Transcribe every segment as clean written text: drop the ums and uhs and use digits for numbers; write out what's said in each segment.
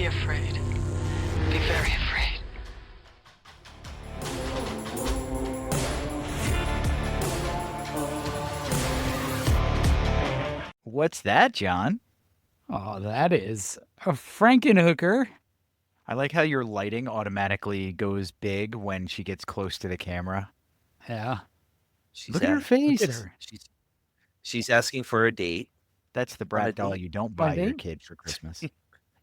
Be afraid. Be very afraid. What's that, John? Oh, that is a Frankenhooker. I like how your lighting automatically goes big when she gets close to the camera. Yeah. Look at her face. Look at her. She's asking for a date. That's the On a brat doll date. you don't On a buy your date? kid for Christmas.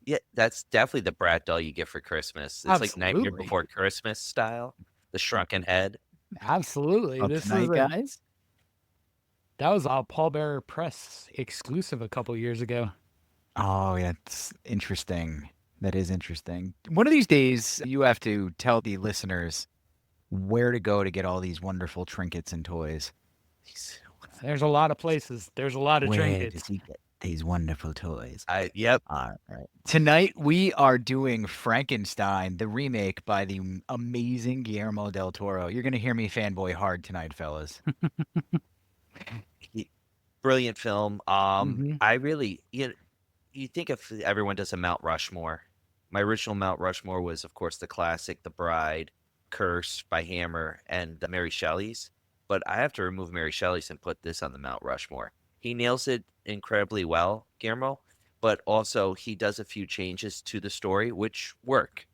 Yeah, that's definitely the brat doll you get for Christmas. It's like Nightmare Absolutely. Before Christmas style. The shrunken head. Absolutely. Up This tonight, is guys? that was a Paul Bearer Press exclusive a couple years ago. Oh, yeah, it's interesting. That is interesting. One of these days, you have to tell the listeners where to go to get all these wonderful trinkets and toys. There's a lot of places. There's a lot of Where trinkets. does he get these wonderful toys? Yep. All right. Tonight we are doing Frankenstein, the remake by the amazing Guillermo del Toro. You're gonna hear me fanboy hard tonight, fellas. Brilliant film. Mhm. I really you think if everyone does a Mount Rushmore. My original Mount Rushmore was, of course, the classic The Bride, Curse by Hammer, and Mary Shelley's. But I have to remove Mary Shelley's and put this on the Mount Rushmore. He nails it incredibly well, Guillermo, but also he does a few changes to the story which work.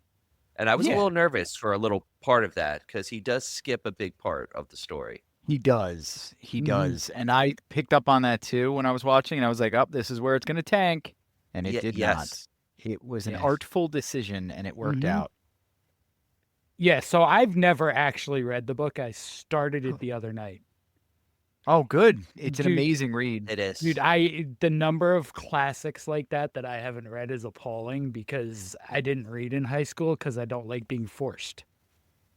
And I was a Yeah. little nervous for a little part of that because he does skip a big part of the story. He does. He Mhm. does. And I picked up on that too when I was watching, and I was like, oh, this is where it's gonna tank. And it did Yes. not. It was an Yes. artful decision and it worked Mhm. out. Yeah, so I've never actually read the book. I started it the other night. Oh, good. It's an Dude, amazing read. It is. Dude, the number of classics like that I haven't read is appalling because I didn't read in high school because I don't like being forced.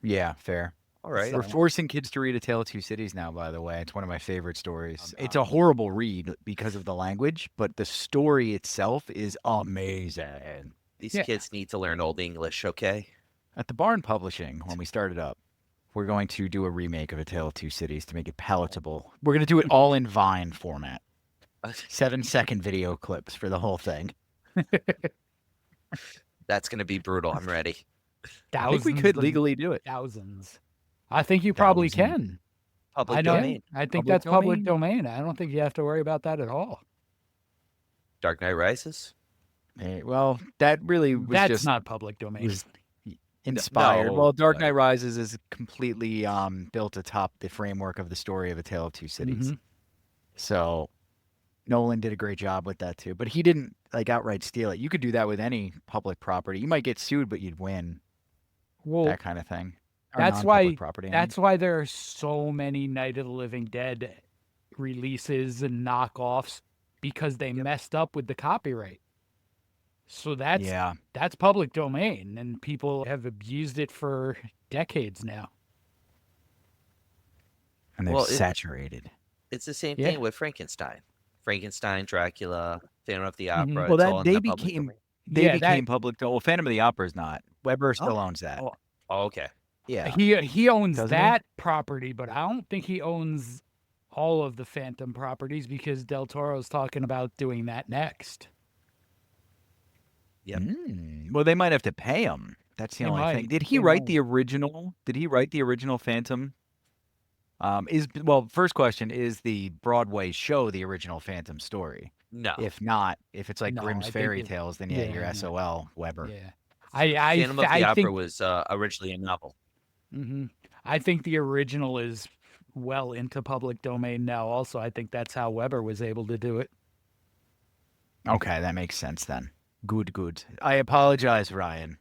Yeah, fair. All right. We're forcing kids to read A Tale of Two Cities now, by the way. It's one of my favorite stories. It's a horrible read because of the language, but the story itself is amazing. These Yeah. kids need to learn Old English, okay? At the Barn Publishing, when we started up, we're going to do a remake of A Tale of Two Cities to make it palatable. We're going to do it all in Vine format. 7-second video clips for the whole thing. That's going to be brutal. I'm ready. I think we could legally do it. Thousands. I think you probably Thousands. can. Public I know. domain. I think Public that's public domain. domain. I don't think you have to worry about that at all. Dark Knight Rises? Well, that really was That's just not public domain. was inspired. No, Well, Dark but- Knight Rises is completely built atop the framework of the story of A Tale of Two Cities. Mhm. So Nolan did a great job with that too, but he didn't like outright steal it. You could do that with any public property. You might get sued, but you'd win. Well, That kind of thing. Or that's non-public why property. I mean. that's why there are so many Night of the Living Dead releases and knockoffs because they messed up with the copyright. So that's Yeah. that's public domain, and people have abused it for decades now. And they're Well, saturated. It's the same Yeah. thing with Frankenstein. Frankenstein, Dracula, Phantom of the Opera. Well, it's that all in they the public became domain. they Yeah, became public. Well, Phantom of the Opera is not. Weber still owns that. Oh, Oh, okay. Yeah. He owns Doesn't he? that property, but I don't think he owns all of the Phantom properties because Del Toro's talking about doing that next. Yep. Well, they might have to pay him. That's the They only thing. might. Did he They write might. the original? Did he write the original Phantom? First question, is the Broadway show the original Phantom story? No. If not, if it's like No, Grimm's I think Fairy it- Tales, then yeah, you're no. SOL, Weber. Yeah, Phantom of the I Opera think was originally a novel. I think the original is well into public domain now. Also, I think that's how Weber was able to do it. Okay, that makes sense then. Good. I apologize, Ryan.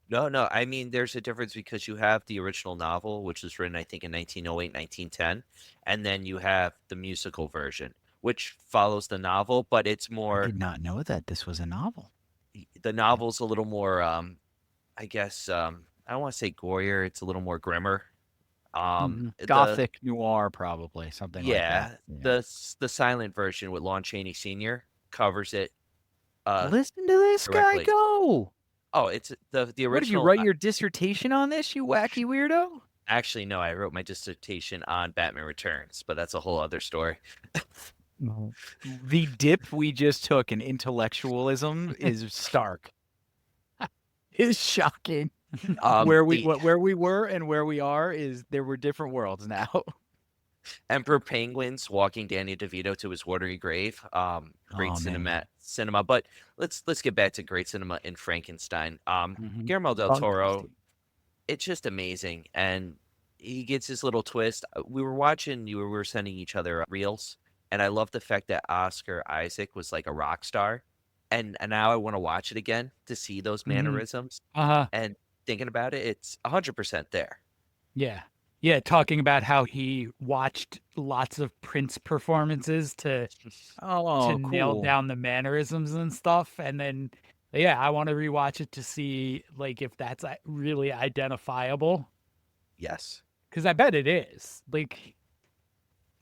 No. I mean, there's a difference because you have the original novel, which was written, I think, in 1908, 1910. And then you have the musical version, which follows the novel, but it's I more, did not know that this was a novel. the novel's a little more, I guess, I don't want to say gorier. It's a little more grimmer. Gothic noir, probably something like Yeah, that. the silent version with Lon Chaney Sr. covers it. Listen to this correctly. guy go. Oh, it's the What did you original. write your dissertation on this, you wacky weirdo? Actually, no, I wrote my dissertation on Batman Returns, but that's a whole other story. The dip we just took in intellectualism is stark. is shocking. Where we were and where we are is there were different worlds now. Emperor Penguins walking Danny DeVito to his watery grave. Great Oh, man. cinema. But let's get back to great cinema in Frankenstein. Mhm. Guillermo del Toro, Fantastic. it's just amazing, and he gets his little twist. We were watching, we were sending each other reels, and I love the fact that Oscar Isaac was like a rock star, and now I want to watch it again to see those Mhm. mannerisms. Uh-huh. And thinking about it, it's 100% there. Yeah. Yeah, talking about how he watched lots of Prince performances to Oh, nail cool. down the mannerisms and stuff. And then, yeah, I want to rewatch it to see like if that's really identifiable. Yes. Because I bet it is. Like,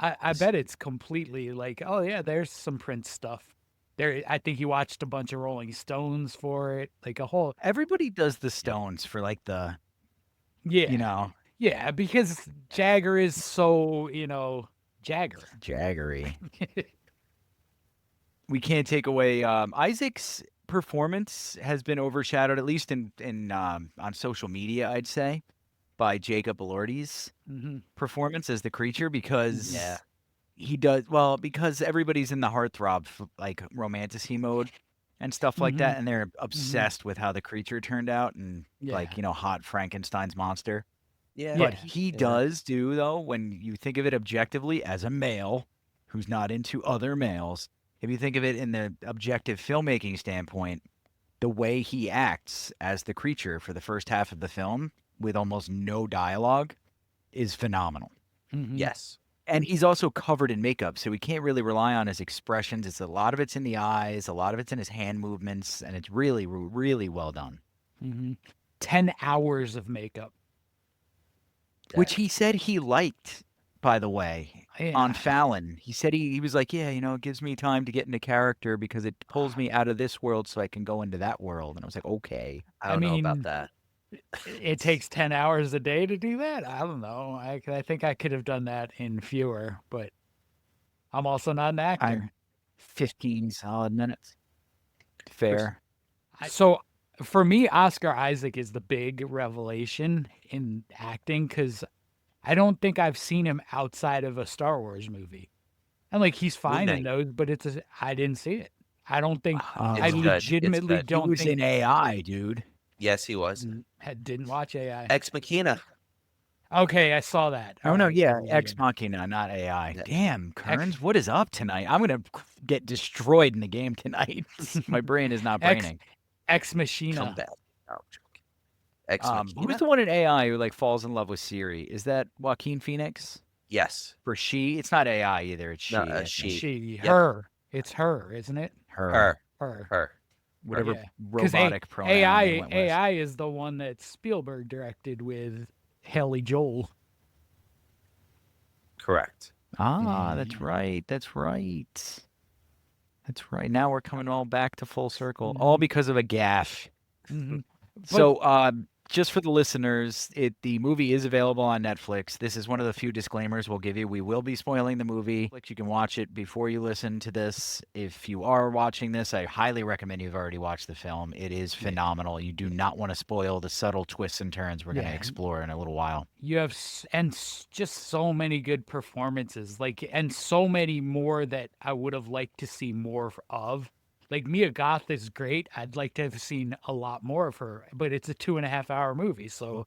I This- bet it's completely like, oh yeah, there's some Prince stuff. There, I think he watched a bunch of Rolling Stones for it, like a whole. Everybody does the Stones for like the, Yeah, you know, yeah, because Jagger is so Jagger. jaggery. We can't take away Isaac's performance has been overshadowed, at least in on social media, I'd say, by Jacob Elordi's Hmm. performance as the creature because Yeah. he does well because everybody's in the heartthrob like romantasy mode and stuff like that, and they're obsessed with how the creature turned out and like Yeah. hot Frankenstein's monster. Yeah. But Yeah. he Yeah. does do though when you think of it objectively as a male who's not into other males. If you think of it in the objective filmmaking standpoint, the way he acts as the creature for the first half of the film with almost no dialogue is phenomenal. Mhm. Yes. And he's also covered in makeup, so we can't really rely on his expressions. It's a lot of it's in the eyes, a lot of it's in his hand movements, and it's really, really well done. Mhm. 10 hours of makeup. Which he said he liked, by the way, on Yeah. Fallon. He said he was like, yeah, it gives me time to get into character because it pulls me out of this world so I can go into that world. And I was like, okay. I don't know about mean, that. It takes 10 hours a day to do that. I don't know. I think I could have done that in fewer, but I'm also not an actor. I'm 15 solid minutes. Fair. So for me, Oscar Isaac is the big revelation in acting because I don't think I've seen him outside of a Star Wars movie. And like he's fine in those, but I didn't see it. I don't think I It's good. It's legitimately good. He don't was think in AI, dude. Yes, he was. didn't watch AI. Ex Machina. Okay, I saw that. Oh, All no, right, yeah, very Ex good. Machina, not AI. Yeah. Damn, Kearns, what is up tonight? I'm going to get destroyed in the game tonight. My brain is not Ex- braining. Ex Machina. Come back. No, I'm joking. Ex Who's Machina. the one in AI who like falls in love with Siri? Is that Joaquin Phoenix? Yes. For she? It's not AI either. It's she. No, I think. she. Yep. Her. It's her, isn't it? Her. Her. Whatever Yeah. 'Cause robotic pronoun they AI went with. AI is the one that Spielberg directed with Haley Joel. Correct. Ah, that's right. That's right. That's right. Now we're coming all back to full circle, all because of a gaffe. Mhm. So, just for the listeners, the movie is available on Netflix. This is one of the few disclaimers we'll give you. We will be spoiling the movie. You can watch it before you listen to this. If you are watching this, I highly recommend you've already watched the film. It is phenomenal. You do not want to spoil the subtle twists and turns we're going to Yeah. explore in a little while. You have just so many good performances, and so many more that I would have liked to see more of. Like Mia Goth is great. I'd like to have seen a lot more of her, but it's a 2.5-hour movie, so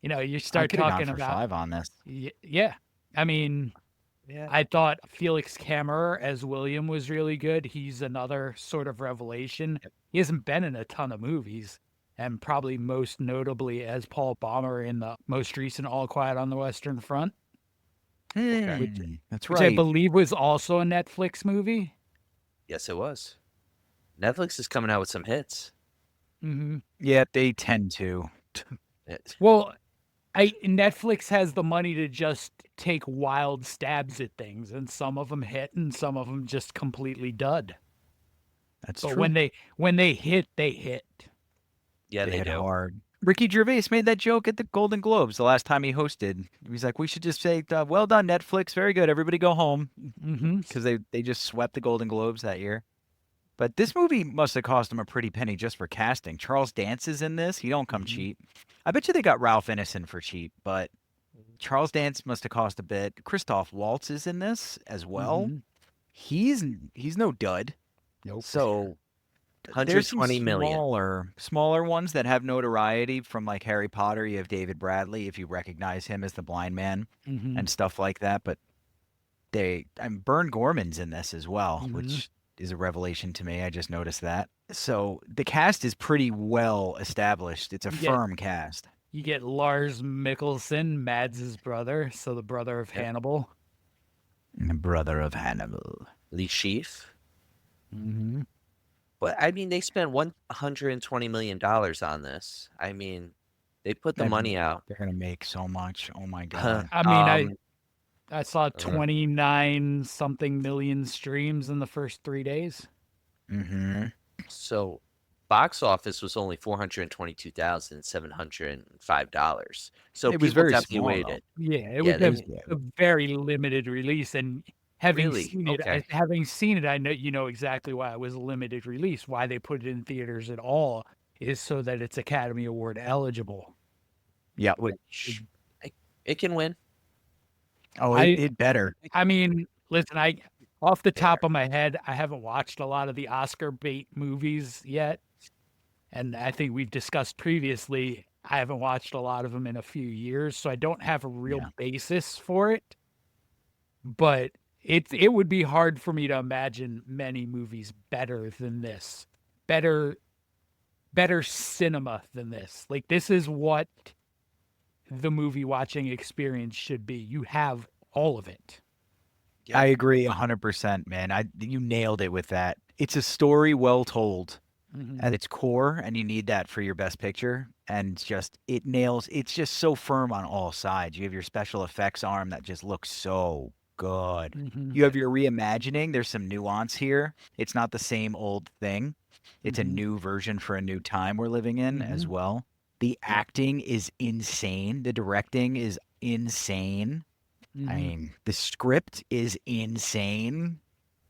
you I start could have talking gone for about 5 on this. yeah. I mean, Yeah. I thought Felix Kammerer as William was really good. He's another sort of revelation. He hasn't been in a ton of movies, and probably most notably as Paul Baumer in the most recent All Quiet on the Western Front, That's which I right. believe was also a Netflix movie. Yes, it was. Netflix is coming out with some hits. Hmm. Yeah, they tend to. Well, Netflix has the money to just take wild stabs at things, and some of them hit, and some of them just completely dud. That's But true. when they hit, they hit. Yeah, They they hit do. hard. Ricky Gervais made that joke at the Golden Globes the last time he hosted. He's like, we should just say, well done, Netflix. Very good. Everybody go home. Mm-hmm. Because they just swept the Golden Globes that year. But this movie must have cost him a pretty penny just for casting. Charles Dance is in this. He don't come cheap. I bet you they got Ralph Ineson for cheap, but Charles Dance must have cost a bit. Christoph Waltz is in this as well. Mhm. He's no dud. Nope. So there's some 120 million. smaller ones that have notoriety from like Harry Potter. You have David Bradley, if you recognize him as the blind man Mhm. and stuff like that. But Bern Gorman's in this as well, Mhm. which is a revelation to me. I just noticed that. So the cast is pretty well established. It's a Yeah. firm cast. You get Lars Mikkelsen, Mads' brother, so the brother of Yep. Hannibal. The brother of Hannibal. Lee Sheaf. Mm-hmm. But I mean, they spent $120 million on this. I mean, they put the That- money out. They're gonna make so much. Oh my god. I mean, Um, I saw 29 something million streams in the first 3 days. Mm-hmm. So box office was only $422,705. So It was people very definitely small, waited. Yeah, it Yeah, was they- a very limited release, and having Really? seen it, Okay. I know exactly why it was a limited release. Why they put it in theaters at all is so that it's Academy Award eligible. Yeah. Which it can win. Oh, I- it better. I mean, listen, off the top of my head, I haven't watched a lot of the Oscar bait movies yet, and I think we've discussed previously. I haven't watched a lot of them in a few years, so I don't have a real Yeah. basis for it. But it would be hard for me to imagine many movies better than this, better cinema than this. Like, this is what the movie watching experience should be. You have all of it. I agree 100%, man. You nailed it with that. It's a story well told Mhm. at its core, and you need that for your best picture. And it's just so firm on all sides. You have your special effects arm that just looks so good. Mhm. You have your reimagining. There's some nuance here. It's not the same old thing. It's a Mhm. new version for a new time we're living in as well. The acting is insane. The directing is insane. I Mhm. mean, the script is insane.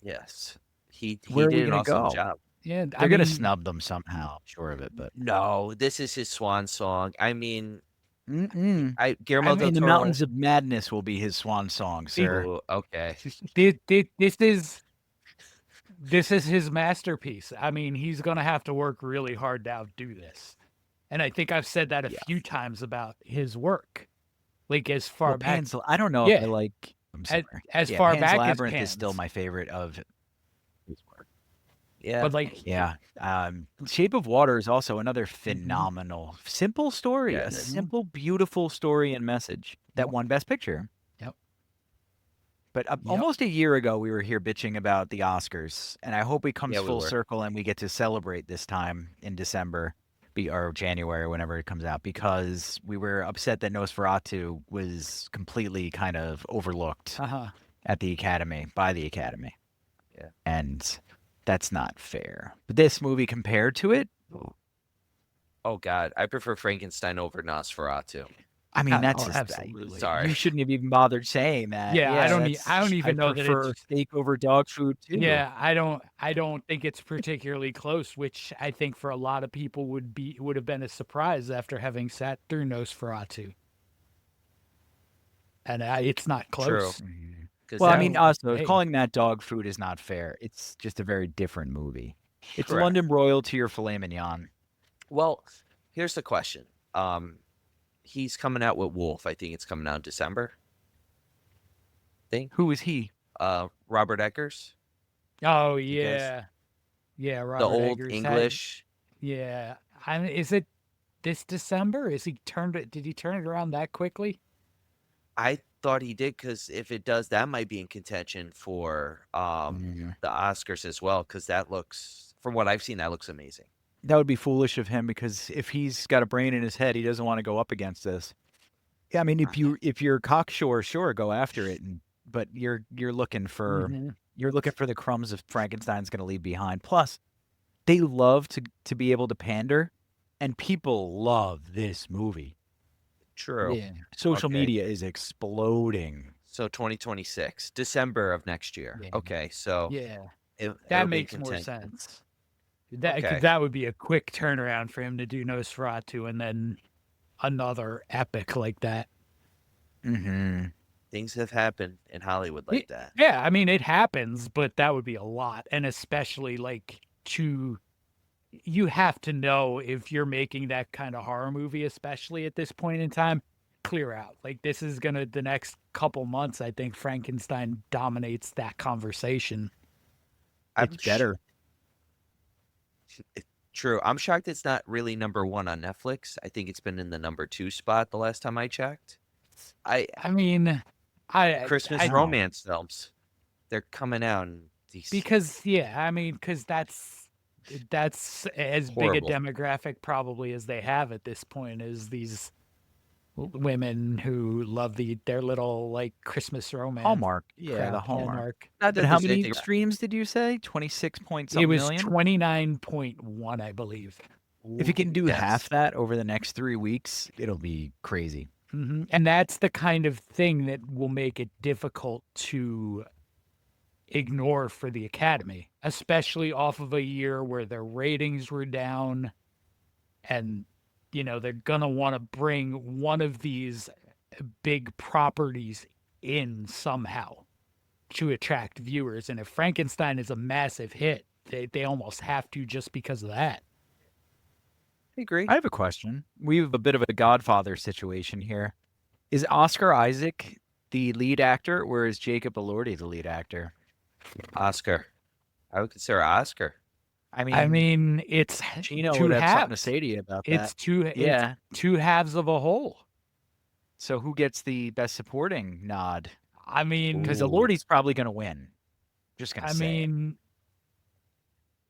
Yes. He Where are we did an gonna awesome go? job. Yeah, They're gonna snub them somehow, I'm sure of it. But No, this is his swan song. I mean, Guillermo mean, the del Toro. Mountains of Madness will be his swan song, sir. Ooh, okay. This is his masterpiece. I mean, he's gonna have to work really hard to outdo this, and I think I've said that a few times about his work. Like, as far Well, back, I don't know if I Yeah. like. I'm sorry. as Yeah, far Pan's back Labyrinth as is still Pan's. my favorite of his work. Yeah. But like, Yeah. Shape of Water is also another phenomenal, simple story. A Yes. simple, beautiful story and message that won Best Picture. Yep. But almost a year ago, we were here bitching about the Oscars, and I hope it comes Yeah, we full were. circle and we get to celebrate this time in December, or January, whenever it comes out, because we were upset that Nosferatu was completely kind of overlooked at the Academy, by the Academy. Yeah. And that's not fair. But this movie compared to it, Oh God, I prefer Frankenstein over Nosferatu. I mean, that's just absolutely. Sorry. You shouldn't have even bothered saying that. Yeah, I don't even know that prefer it's- steak over dog food too. yeah, I don't think it's particularly close, which I think for a lot of people would have been a surprise after having sat through Nosferatu. And it's not close. Mhm. 'Cause Well, I that- mean, also hey. calling that dog food is not fair. It's just a very different movie. It's Correct. London royalty or filet mignon. Well, here's the question. He's coming out with Wolf. I think it's coming out in December. Who is he? Robert Eggers, Oh You guys- yeah, yeah. Robert the old Eggers had- English. yeah, is it this December? Did he turn it around that quickly? I thought he did because if it does, that might be in contention for the Oscars as well. Because that looks, from what I've seen, that looks amazing. That would be foolish of him because if he's got a brain in his head, he doesn't want to go up against this. Yeah, I mean, if you're cocksure, sure, go after it. But you're looking for Mhm. you're looking for the crumbs of Frankenstein's going to leave behind. Plus, they love to be able to pander, and people love this movie. True. Yeah. Social Okay. media is exploding. So 2026, December of next year. Yeah. Okay, so Yeah. That it'll be makes more content. sense. That 'cause Okay. that would be a quick turnaround for him to do Nosferatu and then another epic like that. Mm-hmm. Things have happened in Hollywood Y- like that. Yeah, I mean it happens, but that would be a lot, and especially like you have to know if you're making that kind of horror movie, especially at this point in time, clear out. Like this is gonna the next couple months, I think Frankenstein dominates that conversation. I'm It's better. True. I'm shocked it's not really number one on Netflix. I think it's been in the number 2 spot the last time I checked. I mean, Christmas I know. romance films, they're coming out and these because yeah, I mean, because that's as big a horrible. demographic probably as they have at this point is these women who love their little like Christmas romance. Hallmark. Yeah, crap, the Hallmark. Not that But how there's many anything- streams did you say? 26 point It something was million? 29.1, I believe. If it can do Yes. half that over the next 3 weeks, it'll be crazy. And that's the kind of thing that will make it difficult to ignore for the Academy, especially off of a year where their ratings were down and, they're going to want to bring one of these big properties in somehow to attract viewers. And if Frankenstein is a massive hit, they almost have to just because of that. I agree. I have a question. We have a bit of a Godfather situation here. Is Oscar Isaac the lead actor, or is Jacob Elordi the lead actor? Oscar. I would consider Oscar. I I mean, it's Gino two would have something to halves. say to you about It's that. two. Yeah. It's two halves of a whole. So who gets the best supporting nod? I mean, Because Ooh. Elordi's probably going to win. Just going to I say it. mean,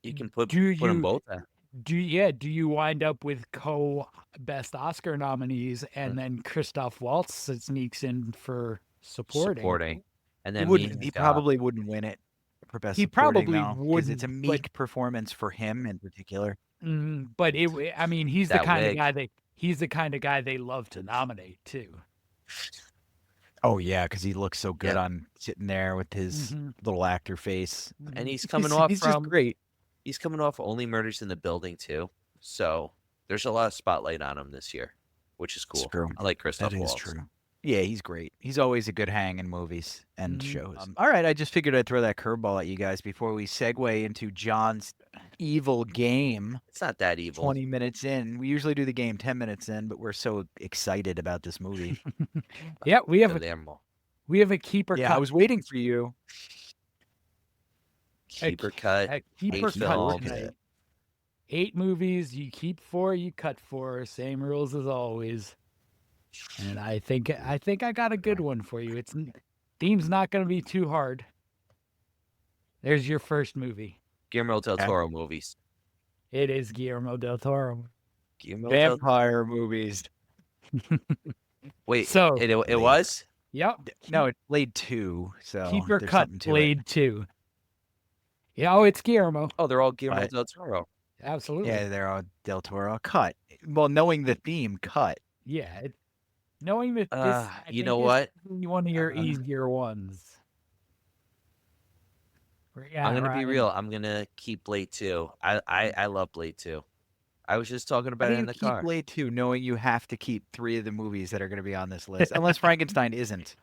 You can put do them you both there. do you wind up with best Oscar nominees and then Christoph Waltz sneaks in for supporting? And He then wouldn't. me, He probably wouldn't win it for best He supporting, probably though, because it's a wouldn't, but- meek performance for him in particular. But I mean, he's the That kind of wig. guy he's the kind of guy they love to nominate too. Oh yeah, because he looks so good Yeah. on sitting there with his Mhm. little actor face. and he's coming off He's from just great. he's coming off Only Murders in the Building too. So there's a lot of spotlight on him this year, which is cool. It's true. I like Christoph That is Waltz. true. Yeah, he's great. He's always a good hang in movies and Mhm. shows. All right, I just figured I'd throw that curveball at you guys before we segue into John's evil game. It's not that evil. 20 minutes in. We usually do the game 10 minutes in, but we're so excited about this movie. Yeah, we have Guillermo. a keeper Yeah, cut. I was waiting for you. Keeper cut. A keeper Eight cut films. tonight. 8 movies. You keep 4, you cut 4. Same rules as always. And I think I got a good one for you. Theme's not going to be too hard. There's your first movie. Guillermo del Okay. Toro movies. It is Guillermo del Toro. Guillermo del Vampire movies. Wait, So- it was? Yep. No, it played 2, so Keeper there's cut something to it. Blade 2. Yeah, oh, it's Guillermo. Oh, they're all Guillermo Right. del Toro. Absolutely. Yeah, they're all Del Toro. Cut. Well, knowing the theme, cut. Yeah. Knowing that this, I You think know this what? is one of your Uh, easier ones. Yeah, I'm gonna be Ryan. real. I'm gonna keep Blade 2. I love Blade 2. I was just talking How about do it you in the keep car. Blade 2 knowing you have to keep 3 of the movies that are going to be on this list? Unless Frankenstein isn't.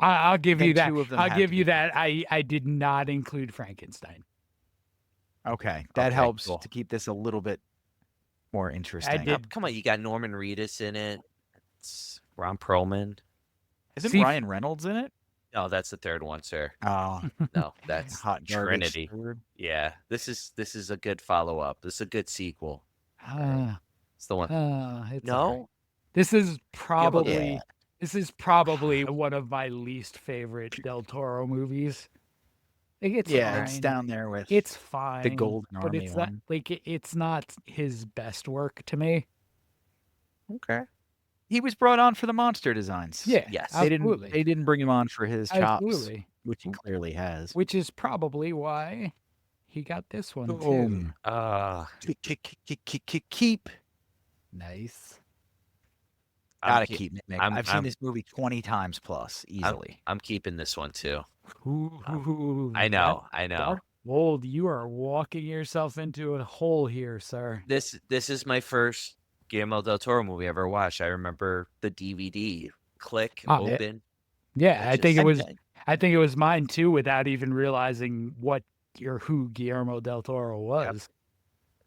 I'll give you Then that. 2 of them I'll have give to you be that. I did not include Frankenstein. Okay, that Okay, helps cool. to keep this a little bit more interesting. did- Come on, you got Norman Reedus in it. It's Ron Perlman. Isn't See- Ryan Reynolds in it? No, that's the third one, sir. Oh, No, that's hot garbage Trinity. third. Yeah, this is a good follow up. This is a good sequel. It's the one. It's all right. No, This is probably Yeah. this is probably one of my least favorite Del Toro movies. Like, it's Yeah, it's fine. down there with It's fine. the Golden but Army it's not one. like it's not his best work to me. Okay. He was brought on for the monster designs. Yeah, Yes. absolutely. They didn't bring him on for his chops, Absolutely. which he clearly has. Which is probably why he got this one too. Boom. Keep. Nice. I'm Gotta keep- keep Nick. I'm- I've seen I'm- this movie 20 times plus, easily. I'm keeping this one too. Ooh, I that know, I know. dark mold. You are walking yourself into a hole here, sir. This is my first Guillermo del Toro movie I ever watched. I remember the DVD, click, Oh, open. yeah, It I think just it was. I think it was mine too, without even realizing what or who Guillermo del Toro was.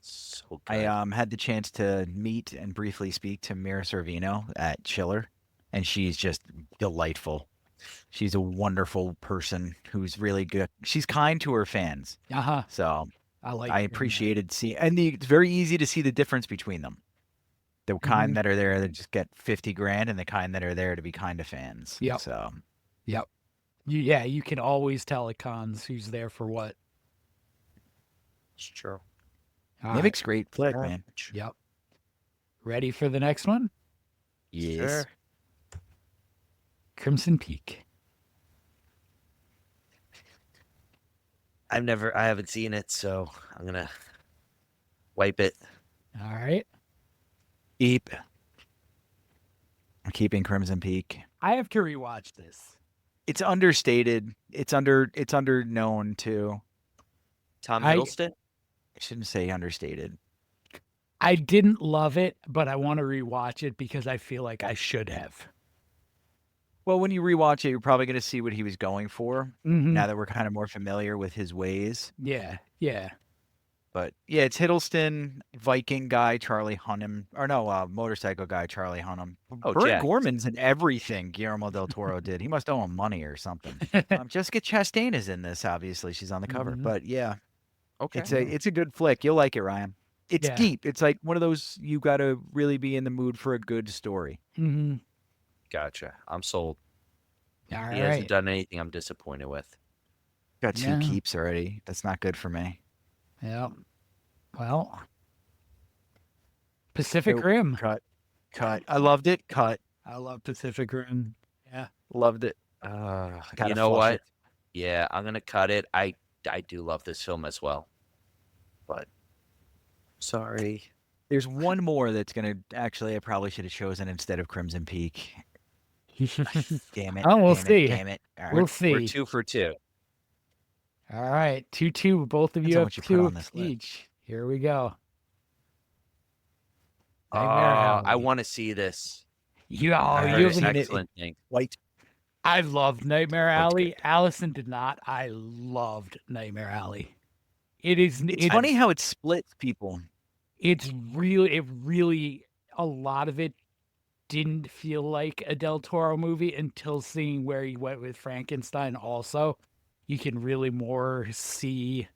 so I good. had the chance to meet and briefly speak to Mira Sorvino at Chiller, and she's just delightful. She's a wonderful person who's really good. She's kind to her fans, Uh huh. so I like. I hearing that. appreciated seeing. And it's very easy to see the difference between them. The kind Mhm. that are there that just get 50 grand, and the kind that are there to be kind of fans. Yep. So Yep. Yeah, you can always tell at cons who's there for what. It's true. All right. Mimic's great flick, man. Yep. Ready for the next one? Yes. Sure. Crimson Peak. I haven't seen it, so I'm gonna wipe it. All right. Keep. I'm keeping Crimson Peak. I have to rewatch this. It's understated. It's underknown too. Tom I- Hiddleston. I shouldn't say understated. I didn't love it, but I want to rewatch it because I feel like I should have. Well, when you rewatch it, you're probably going to see what he was going for. Mhm. Now that we're kind of more familiar with his ways. Yeah. Yeah. But yeah, it's Hiddleston, Viking guy Charlie Hunnam, or no, motorcycle guy Charlie Hunnam. Oh, Burt Jack. Gorman's in everything Guillermo del Toro did. He must owe him money or something. Jessica Chastain is in this. Obviously, she's on the cover. Mhm. But yeah, Okay. it's a good flick. You'll like it, Ryan. It's Yeah. deep. It's like one of those you got to really be in the mood for a good story. Mm-hmm. Gotcha. I'm sold. All He hasn't done anything I'm disappointed with. Got two Yeah. keeps already. That's not good for me. Yeah. Well, Pacific Nope. Rim. Cut. I loved it. Cut. I love Pacific Rim. Yeah. Loved it. You Gotta know flush what? it. Yeah, I'm gonna cut it. I do love this film as well, but sorry. There's one more that's gonna actually I probably should have chosen instead of Crimson Peak. Damn it. Oh, we'll damn see. It, damn it. All right. We'll see. We're 2 for 2. All right. 2-2. Both of Depends you on have what you put two on this list. each. Here we go. Nightmare I Alley. want to see this. You, I oh, heard you it's haven't. excellent thing. White. I loved Nightmare Looks Alley. good. Allison did not. I loved Nightmare Alley. It's It's funny how it splits people. It really, a lot of it didn't feel like a Del Toro movie until seeing where he went with Frankenstein. Also, you can really more see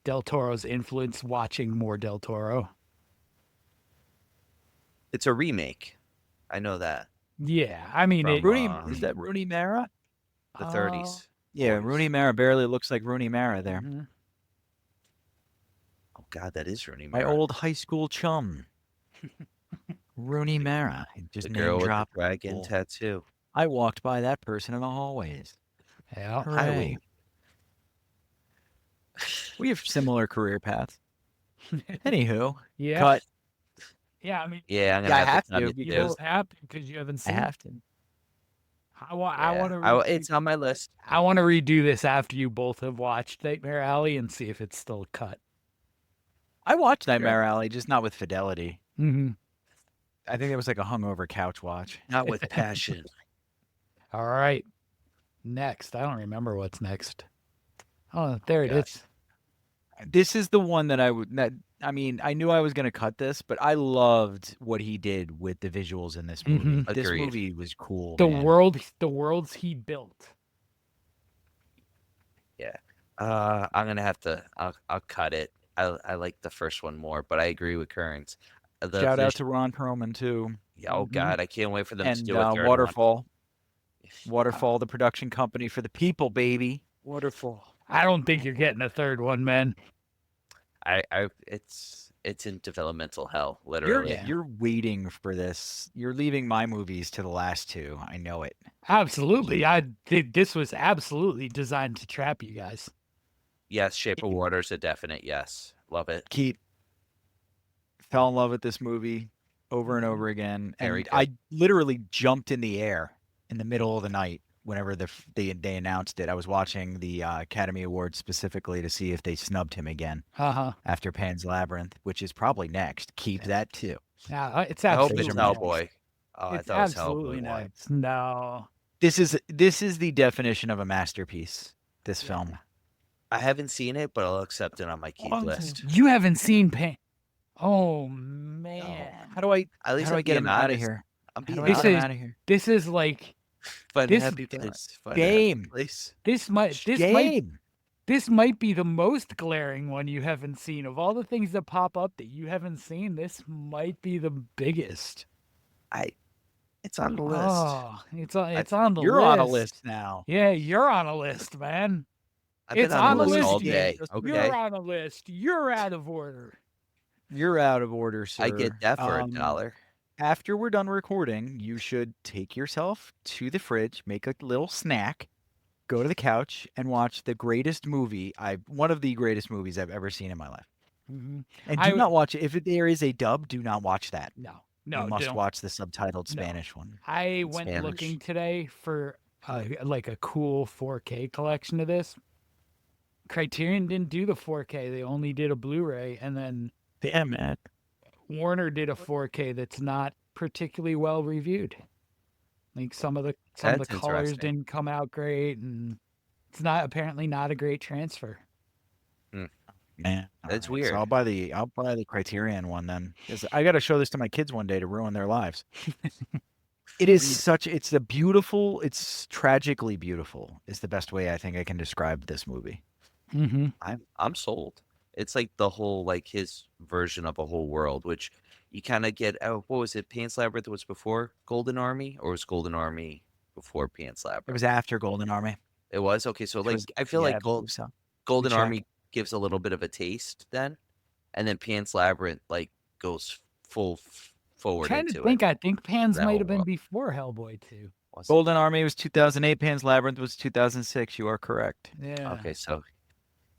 Del Toro's influence watching more Del Toro. It's a remake. I know that. Yeah, I mean, From, it, Rooney Uh, is that Rooney Mara? The 30s. Yeah, 40s. Rooney Mara barely looks like Rooney Mara there. Mhm. Oh God, that is Rooney My Mara. old high school chum. Rooney Mara. Just The name girl with the drop. dragon Cool. tattoo. I walked by that person in the hallways. Yeah. Hooray. We have similar career paths. Anywho, Yeah. cut. Yeah, I mean, Yeah, I'm gonna Yeah, I have have to cut to it you too. both have to because you haven't I seen. have to. I want Yeah. to. It's on my list. I want to redo this after you both have watched Nightmare Alley and see if it's still cut. I watched Nightmare Alley, just not with fidelity. Mm-hmm. I think it was like a hungover couch watch. Not with passion. All right. Next. I don't remember what's next. Oh, there it Gosh. is. This is the one that I mean, I knew I was going to cut this, but I loved what he did with the visuals in this movie. Mhm. This Agreed. movie was cool. The man. worlds he built. I'm gonna have to. I'll cut it. I like the first one more, but I agree with Kearns. The Shout out vis- to Ron Perlman too. Yeah, oh Mhm. God, I can't wait for them to And do a third one. Waterfall. Waterfall, the production company for the people, baby. Waterfall. I don't think you're getting a third one, man. It's in developmental hell, You're literally. you're waiting for this. You're leaving my movies to the last two. I know it. Absolutely. This was absolutely designed to trap you guys. Yes, Shape of Water's a definite yes. Love it. Keith fell in love with this movie over and over again, Very and good. I literally jumped in the air in the middle of the night whenever they announced it, I was watching the Academy Awards specifically to see if they snubbed him again after Pan's Labyrinth, which is probably next. Keep that too. Yeah, it's I hope absolutely it's next. Hellboy. Oh, I It's thought it was absolutely Hellboy one. next. No. This is the definition of a masterpiece. This film. I haven't seen it, but I'll accept it on my keep list. You haven't seen Pan. Oh man. How do I At least how do I'm I get him being out of honest. here? I'm How do being I This get honest. him is- out of here? This is like Fun this- happy place. Fun Shame. happy place. this might Shame. this might be the most glaring one you haven't seen. Of all the things that pop up that you haven't seen, this might be the biggest. It's on the list. Oh, it's on the You're list. on a list now. Yeah, you're on a list, man. I've been it's on the on the list all list, day. Ian. Okay. You're on a list. You're out of order. You're out of order, sir. I get that for $1. After we're done recording, you should take yourself to the fridge, make a little snack, go to the couch, and watch the greatest movie one of the greatest movies I've ever seen in my life. Mm-hmm. And do not watch it. If there is a dub, do not watch that. No, You must don't. watch the subtitled Spanish one. I went Spanish. looking today for like a cool 4K collection of this. Criterion didn't do the 4K; they only did a Blu-ray, and then Damn it. Warner did a 4K that's not particularly well reviewed. Like some of the That's colors interesting. didn't come out great, and it's apparently not a great transfer. Man, That's alright, weird. So I'll buy the Criterion one then. 'Cause I got to show this to my kids one day to ruin their lives. It's a beautiful, it's tragically beautiful is the best way I think I can describe this movie. Mm-hmm. I'm sold. It's like the whole like his version of a whole world, which you kind of get. Oh, what was it? Pan's Labyrinth was before Golden Army, or was Golden Army before Pan's Labyrinth? It was after Golden Army. It was okay. So It like was- I feel yeah, like I believe so. Golden check. Army gives a little bit of a taste then, and then Pan's Labyrinth like goes full forward Trying into to think, it. I think Pan's That might whole have been world. before Hellboy too. Was it? Golden Army was 2008. Pan's Labyrinth was 2006. You are correct. Yeah. Okay, so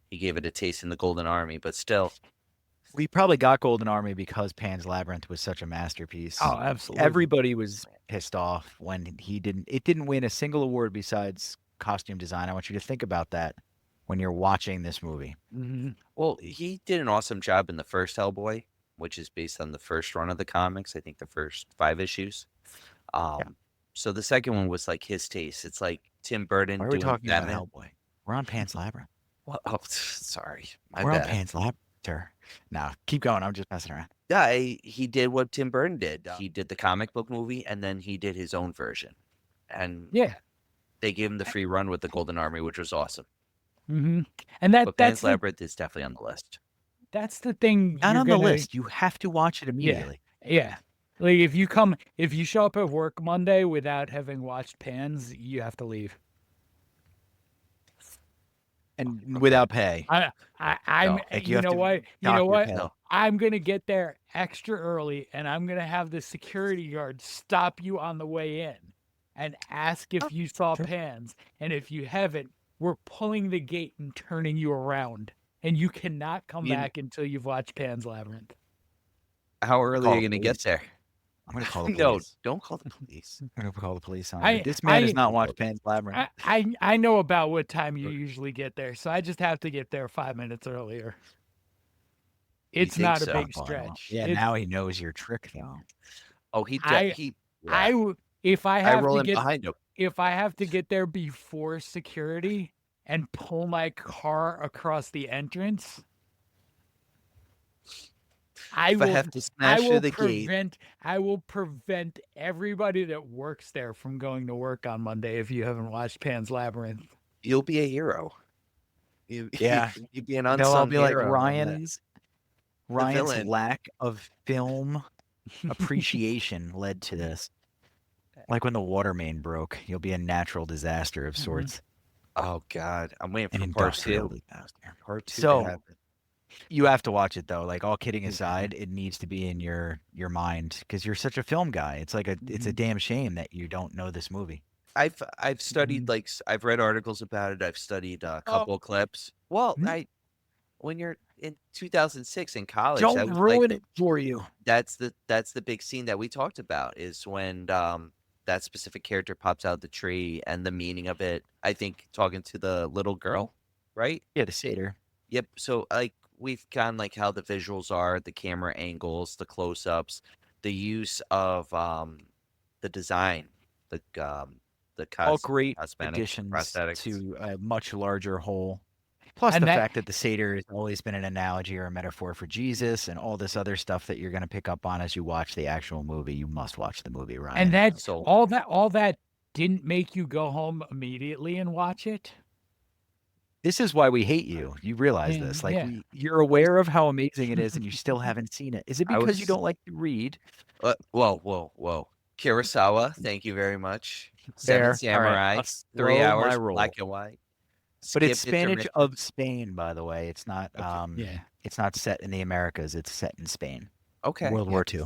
he gave it a taste in the Golden Army, but still, We probably got Golden Army because Pan's Labyrinth was such a masterpiece. Oh, absolutely. Everybody was pissed off when it didn't win a single award besides costume design. I want you to think about that when you're watching this movie. Mm-hmm. well, he did an awesome job in the first Hellboy, which is based on the first run of the comics. I think the first 5 issues. So the second one was like his taste. It's like Tim Burton Why are we doing talking Batman. about Hellboy? We're on Pan's Labyrinth. What? Oh, sorry, my We're on bad. Pan's Labyrinth. No, keep going. I'm just messing around. Yeah, he did what Tim Burton did. He did the comic book movie, and then he did his own version. And Yeah. they gave him the free run with the Golden Army, which was awesome. Mm-hmm. And But that's Pan's Labyrinth is definitely on the list. that's the thing. Not you're on the gonna- list. You have to watch it immediately. Yeah. Like if you show up at work Monday without having watched Pans, you have to leave. And without pay. I'm No, like, you you have know to what? You dock know your what? pay. No. I'm gonna get there extra early and I'm gonna have the security guard stop you on the way in and ask if you saw Pans. And if you haven't, we're pulling the gate and turning you around. And you cannot come You- back until you've watched Pan's Labyrinth. How early Call are you the going to get police. there? I'm going to call the No, police. don't call the police. I'm going to call the police on I- you. This man I- has not watched Pan's Labyrinth. I know about what time you usually get there, so I just have to get there 5 minutes earlier. You It's think not so? a big Oh, well, stretch. Yeah, It's- now he knows your trick, though. Oh, he I- he. if I I have roll to in get behind him. if I have to get there before security and pull my car across the entrance, If I have to smash through the gate, I will prevent everybody that works there from going to work on Monday if you haven't watched Pan's Labyrinth. you'll be a hero. Yeah. you'd be an They'll unsung all be like, hero on that. Ryan's villain. lack of film appreciation led to this. Like when the water main broke, you'll be a natural disaster of sorts. Oh God, I'm waiting An for part industrial 2. disaster. Part 2. So- to happen. You have to watch it though. Like all kidding aside, it needs to be in your mind because you're such a film guy. It's like it's a damn shame that you don't know this movie. I've studied like I've read articles about it. I've studied a couple clips. Well, Mhm. when you're in 2006 in college, Don't that was ruin like, it for you. that's the big scene that we talked about is when that specific character pops out of the tree and the meaning of it. I think talking to the little girl, right? Yeah, the satyr. Yep. So like we've gotten like how the visuals are, the camera angles, the close-ups, the use of the design, the All great cosmetic additions prosthetics. to a much larger whole. Plus And the that- fact that the satyr has always been an analogy or a metaphor for Jesus and all this other stuff that you're going to pick up on as you watch the actual movie. You must watch the movie, Ryan. And that So- all that didn't make you go home immediately and watch it. This is why we hate you. You realize Yeah, this. Like yeah. you're aware of how amazing it is and you still haven't seen it. Is it I because you was- don't like to read? Whoa. Kurosawa, thank you very much. Fair. Seven All right, Samurai, I'll 3 slow my hours, roll. black and white. But it's Skip Spanish intermission. of Spain, by the way. It's not Yeah. it's not set in the Americas. It's set in Spain. Okay. World yeah. War II.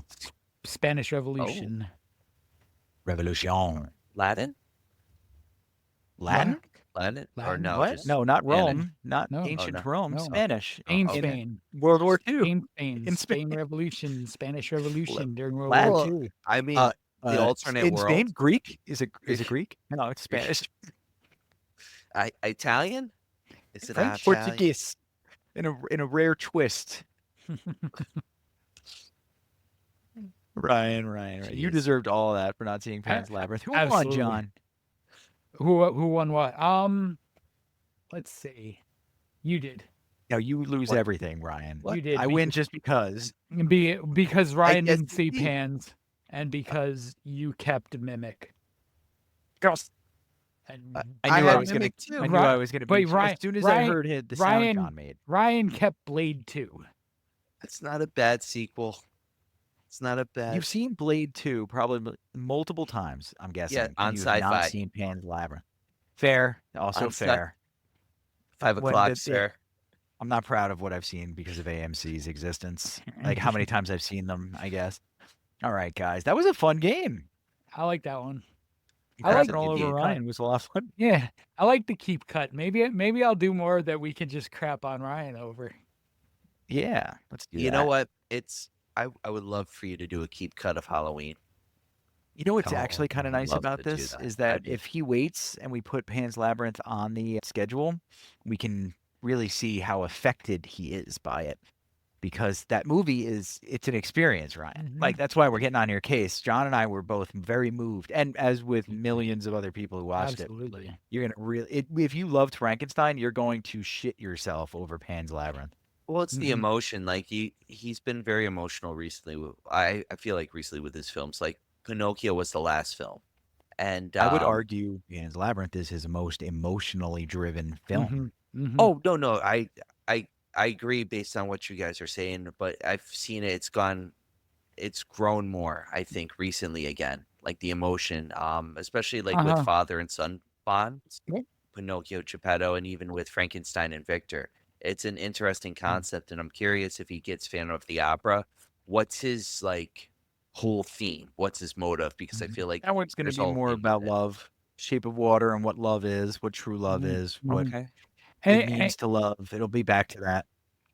Spanish Revolution. Revolution. Latin? Latin? Latin? Or Latin? no? What? Just No, not Spanish. Rome. Not No. ancient no. Rome. No. Spanish. Spain, okay. Spain. World War II. Spain, In Spain Spain. Revolution, Spanish Revolution during World Latin. War Well, II. I mean, Uh, the alternate in world. Spain, Greek? Is it Greek? No, it's Spanish. Italian? Is it French, Italian? Portuguese. In a rare twist. Ryan. You Jeez. deserved all of that for not seeing Pan's Labyrinth. Who won, absolutely. John? Who won what? Let's see. You did. No, you lose What? everything, Ryan. You did. I win just because. Because Ryan guess didn't see you did. Pans, and because you kept Mimic. Girls. And I knew I had was gonna. Mimic too. I knew I was gonna. But Be, Ryan- as soon as Ryan- I heard the Ryan- sound John made. Ryan kept Blade 2. It's not a bad sequel. It's not a bad. You've seen Blade 2 probably multiple times, I'm guessing. and on you've not Sci-Fi. seen Pan's Labyrinth. Fair. Also On Sci- fair. 5 when o'clock, the- sir. I'm not proud of what I've seen because of AMC's existence. Like how many times I've seen them, I guess. All right, guys. That was a fun game. I like that one. I like like it all the over game. Ryan. It was a lot of fun. Yeah, I like the keep cut. Maybe I'll do more that we can just crap on Ryan over. Yeah. Let's do that. You know what? I would love for you to do a keep cut of Halloween. You know what's Oh, actually kind of I'd nice love about to do this that. is that I'd be- if he waits and we put Pan's Labyrinth on the schedule, we can really see how affected he is by it. Because that movie it's an experience, Ryan. Mhm. Like that's why we're getting on your case. John and I were both very moved, and as with millions of other people who watched Absolutely. it, you're gonna really. If you loved Frankenstein, you're going to shit yourself over Pan's Labyrinth. Well, it's the Mhm. emotion. Like he's been very emotional recently. I feel like recently with his films, like Pinocchio was the last film, and I would argue Pan's Labyrinth is his most emotionally driven film. Mhm, mhm. Oh no, I agree based on what you guys are saying, but I've seen it. It's grown more. I think recently again, like the emotion, especially like with Uh-huh. father and son bonds, Yep. Pinocchio, Geppetto, and even with Frankenstein and Victor. It's an interesting concept, and I'm curious if he gets Phantom of the Opera. What's his like whole theme? What's his motive? Because I feel like That one's going to there's be all more in about it. love, Shape of Water, and what love is, what true love Mhm, is, mhm. what Okay. And- it means to love. It'll be back to that.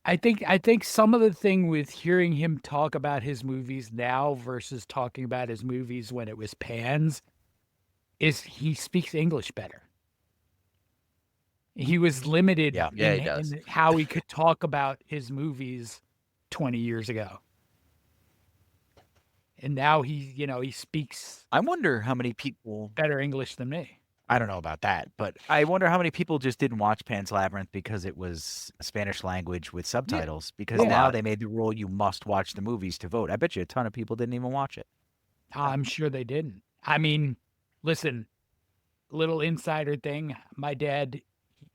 I think some of the thing with hearing him talk about his movies now versus talking about his movies when it was Pans is he speaks English better. He was limited Yeah. Yeah, in, he does. in how he could talk about his movies 20 years ago. And now he speaks I wonder how many people. better English than me. I don't know about that, but I wonder how many people just didn't watch Pan's Labyrinth because it was Spanish language with subtitles. Because Yeah. now they made the rule you must watch the movies to vote. I bet you a ton of people didn't even watch it. I'm sure they didn't. I mean, listen, little insider thing. My dad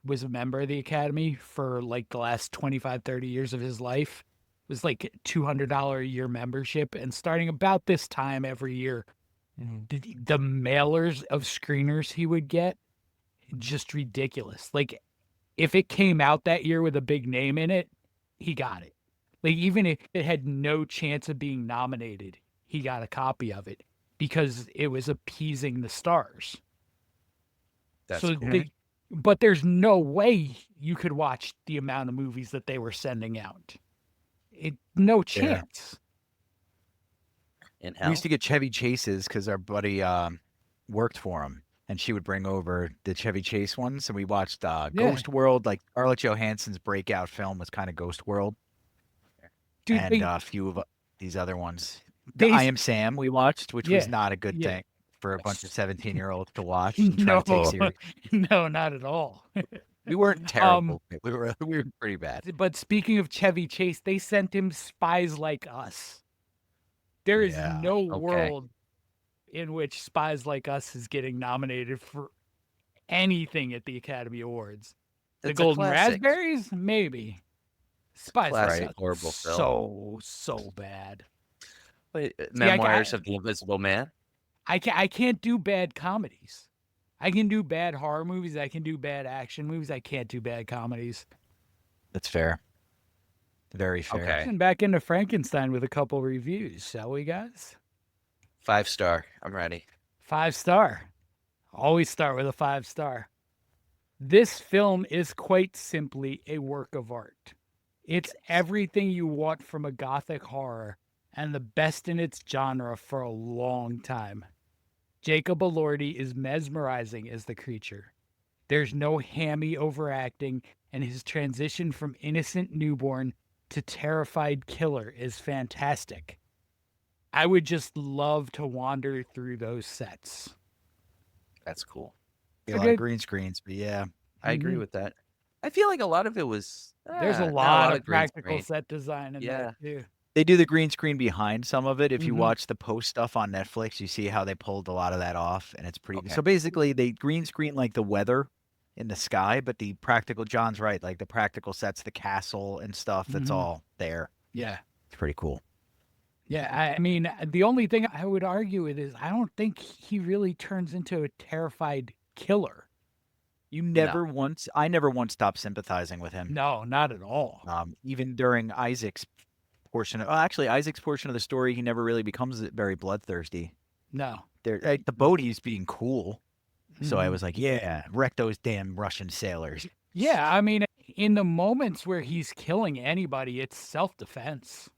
was a member of the Academy for like the last 25, 30 years of his life. It was like $200 a year membership. And starting about this time every year, the mailers of screeners he would get, just ridiculous. Like, if it came out that year with a big name in it, he got it. Like, even if it had no chance of being nominated, he got a copy of it because it was appeasing the stars. That's So cool. but there's no way you could watch the amount of movies that they were sending out. No chance. In We hell. used to get Chevy Chases because our buddy worked for him, and she would bring over the Chevy Chase ones, and we watched Yeah. Ghost World. Like Scarlett Johansson's breakout film was kind of Ghost World, Dude, and a few of these other ones. They I s- Am Sam we watched, which was Yeah, not a good yeah. thing for a bunch of 17-year-olds to watch and try to take No, serious. no, not at all. We weren't terrible. We were pretty bad. But speaking of Chevy Chase, they sent him Spies Like Us. There is Yeah, no okay. world in which Spies Like Us is getting nominated for anything at the Academy Awards. The It's a Golden classic. Raspberries, maybe. Spies Like Classic Us, horrible film. so bad. Wait, See, Memoirs of the Invisible Man. I can't do bad comedies. I can do bad horror movies. I can do bad action movies. I can't do bad comedies. That's fair. Very fair. Okay. And back into Frankenstein with a couple reviews, shall we, guys? 5-star. I'm ready. 5-star. Always start with a 5-star. This film is quite simply a work of art. It's everything you want from a gothic horror and the best in its genre for a long time. Jacob Elordi is mesmerizing as the creature. There's no hammy overacting, and his transition from innocent newborn to terrified killer is fantastic. I would just love to wander through those sets. That's cool. A It's a lot of good- green screens, but yeah. I agree Mhm. with that. I feel like a lot of it was. There's a not lot of green practical screen. set design in Yeah. there too. They do the green screen behind some of it. If you Mhm. watch the post stuff on Netflix, you see how they pulled a lot of that off, and it's pretty. Okay. So basically, they green screen like the weather in the sky, but the practical. John's right, like the practical sets, the castle and stuff. That's Mhm. all there. Yeah. It's pretty cool. Yeah, I mean, the only thing I would argue with is I don't think he really turns into a terrified killer. You never once. I never once stopped sympathizing with him. No, not at all. Even during Isaac's portion of. Oh, actually, Isaac's portion of the story, he never really becomes very bloodthirsty. No. There, the boat, he's being cool. So I Mhm. was like, yeah, wreck those damn Russian sailors. Yeah, I mean, in the moments where he's killing anybody, it's self-defense.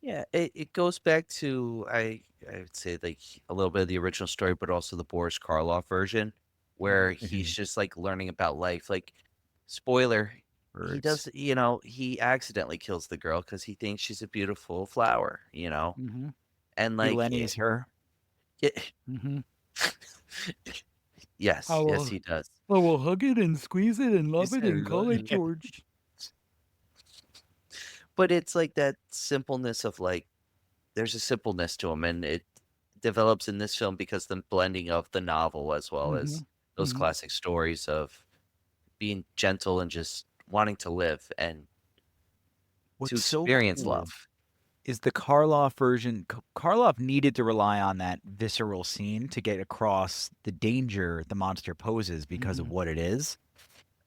Yeah, it goes back to I would say like a little bit of the original story, but also the Boris Karloff version, where he's just like learning about life. Like, spoiler, he does. He accidentally kills the girl because he thinks she's a beautiful flower. Mm-hmm. And like Lenny's her. Mm-hmm. Yes, Oh, yes, well. he does. Oh, we'll hug it and squeeze it and love Yes, it I and call love it it. George. But it's like that simpleness of like, there's a simpleness to him, and it develops in this film because the blending of the novel as well as those Mhm. classic stories of being gentle and just wanting to live and to What's so experience cool love. is the Karloff version. Karloff needed to rely on that visceral scene to get across the danger the monster poses because of Mhm. what it is.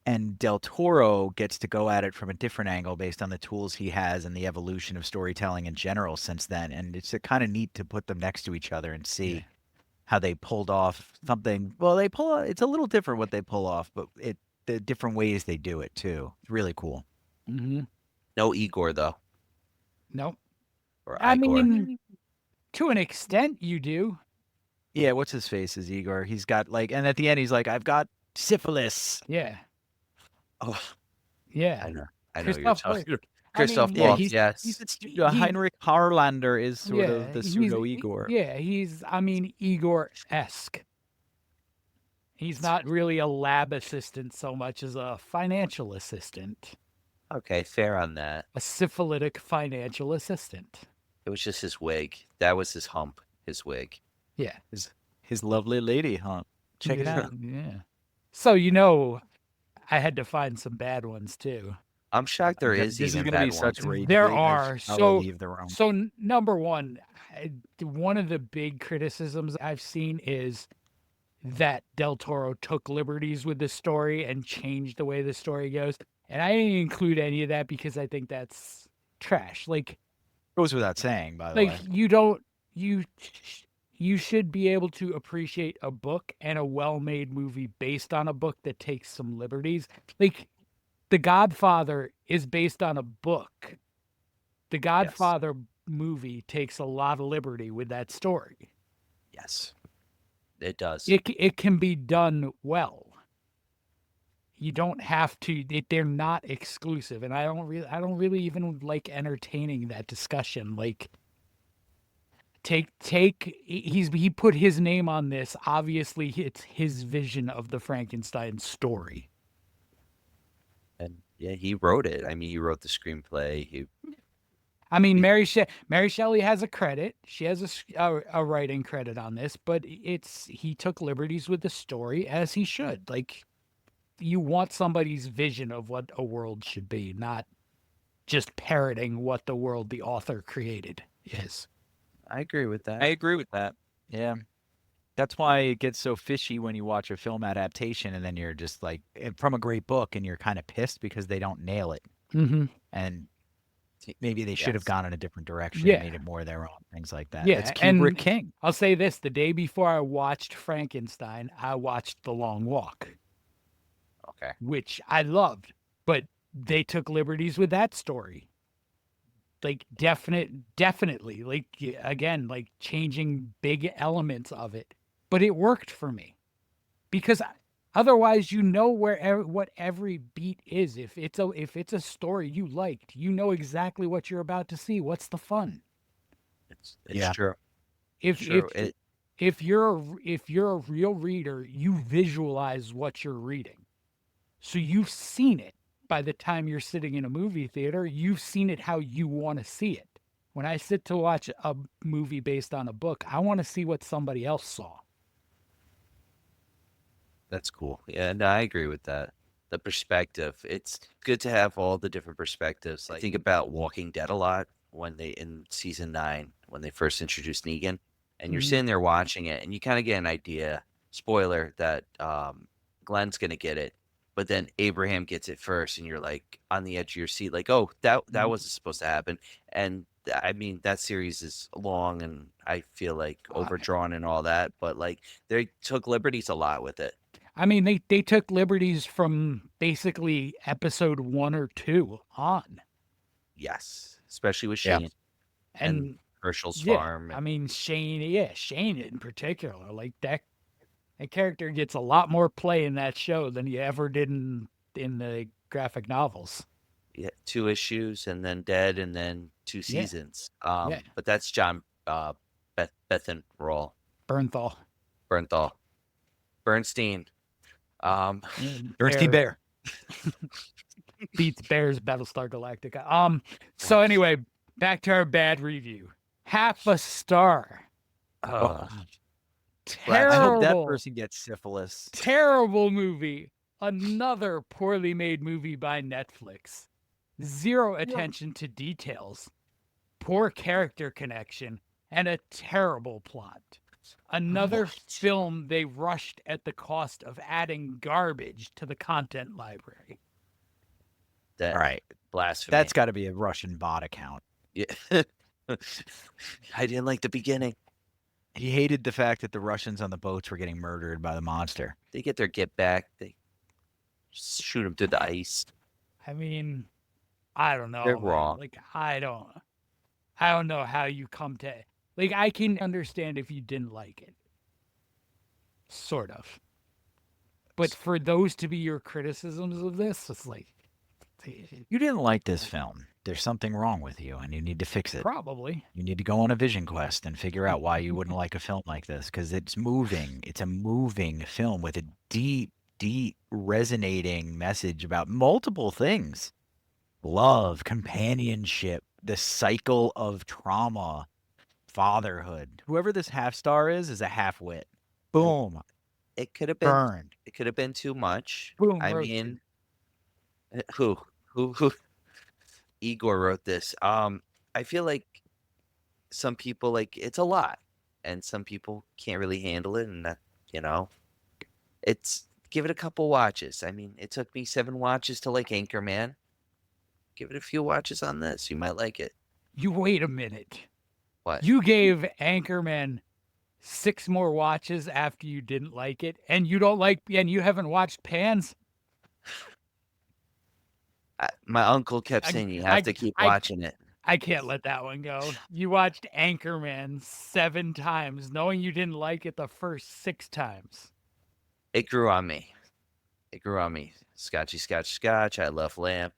And Del Toro gets to go at it from a different angle based on the tools he has and the evolution of storytelling in general since then. And it's kind of neat to put them next to each other and see Yeah. how they pulled off something. Well, it's a little different what they pull off, but the different ways they do it too. It's really cool. Mm-hmm. No Igor though, Nope. or I Igor. mean, to an extent, you do. Yeah, what's his face is Igor. He's got like, and at the end he's like, I've got syphilis. Yeah. Oh, Yeah. I know you're Christoph talking. Waltz. Christoph mean, Yeah, Waltz, he's yes. he's He- Heinrich Harlander is sort Yeah, of the he's- pseudo Igor. Yeah, he's, Igor-esque. He's not really a lab assistant so much as a financial assistant, Okay, fair on that. a syphilitic financial assistant. It was just his wig. That was his hump, his wig. Yeah. His lovely lady, huh? Check it out. Yeah. So, I had to find some bad ones too. I'm shocked there Okay, is this is even gonna be bad such ones. rage There bait. are. I'll So, leave the room. number one, one of the big criticisms I've seen is that Del Toro took liberties with the story and changed the way the story goes. And I didn't include any of that because I think that's trash. Like Goes without saying, by the way. you should be able to appreciate a book and a well-made movie based on a book that takes some liberties. Like The Godfather is based on a book. The Godfather movie takes a lot of liberty with that story. Yes. It does. It can be done well. You don't have to. They're not exclusive, and I don't really even like entertaining that discussion. Like, he put his name on this. Obviously, it's his vision of the Frankenstein story. And yeah, he wrote it. I mean, he wrote the screenplay. I mean, Mary Shelley has a credit. She has a writing credit on this, but he took liberties with the story as he should. Like, you want somebody's vision of what a world should be, not just parroting what the world the author created is. I agree with that. I agree with that. Yeah. That's why it gets so fishy when you watch a film adaptation and then you're just like, from a great book, and you're kind of pissed because they don't nail it. Mm-hmm. And maybe they should have gone in a different direction Yeah. and made it more their own, things like that. Yeah, It's Kubrick and King. I'll say this: the day before I watched Frankenstein, I watched The Long Walk, Okay. which I loved, but they took liberties with that story. Like, definitely, like, again, like changing big elements of it, but it worked for me because otherwise, what every beat is. If it's a story you liked, you know exactly what you're about to see. What's the fun? It's Yeah. true. If True. if you're a real reader, you visualize what you're reading. So you've seen it by the time you're sitting in a movie theater, you've seen it how you want to see it. When I sit to watch a movie based on a book, I want to see what somebody else saw. That's cool. Yeah, and I agree with that. The perspective. It's good to have all the different perspectives. Like, I think about Walking Dead a lot in season 9, when they first introduced Negan, and you're Mhm. sitting there watching it, and you kind of get an idea, spoiler, that Glenn's gonna get it, but then Abraham gets it first, and you're like on the edge of your seat, like, oh, that Mhm. wasn't supposed to happen. And I mean, that series is long, and I feel like overdrawn and all that, but like they took liberties a lot with it. I mean, they took liberties from basically episode 1 or 2 on. Yes, especially with Yeah. Shane And and Herschel's yeah, farm. I mean, Shane in particular, like that character gets a lot more play in that show than you ever did in the graphic novels. Yeah, 2 issues, and then dead, and then 2 Yeah. seasons. Yeah. But that's John Bethenroll, Bernthal. Bernstein. Bernstein Bear. Beats Bears Battlestar Galactica. So anyway, back to our bad review. Half a star. Uh, Terrible. I hope that person gets syphilis. Terrible movie. Another poorly made movie by Netflix. Zero attention to details. Poor character connection and a terrible plot. Another film they rushed at the cost of adding garbage to the content library. that All right. blasphemy. That's got to be a Russian bot account. Yeah. I didn't like the beginning. He hated the fact that the Russians on the boats were getting murdered by the monster. They get their get back. They shoot them through the ice. I mean, I don't know. They're man. wrong. Like, I don't know how you come to, like, I can understand if you didn't like it. Sort of. But for those to be your criticisms of this, it's like, You didn't like this film. There's something wrong with you, and you need to fix it. probably. You need to go on a vision quest and figure out why you wouldn't like a film like this, because it's moving. It's a moving film with a deep, deep, resonating message about multiple things: love, companionship, the cycle of trauma, fatherhood. Whoever this half star is a half wit. Boom, It could have been. burned. It could have been too much. Boom, I roasted. mean, who? Igor wrote this. I feel like some people, like, it's a lot, and some people can't really handle it, and that, it's give it a couple watches. I mean, it took me 7 watches to like Anchorman. Give it a few watches on this. You might like it. You wait a minute. What? You gave Anchorman 6 more watches after you didn't like it, and you haven't watched Pans? My uncle kept I- saying you have I- to keep I- watching it. I can't let that one go. You watched Anchorman 7 times, knowing you didn't like it the first 6 times. It grew on me. It grew on me. Scotchy, scotch, scotch. I love lamp.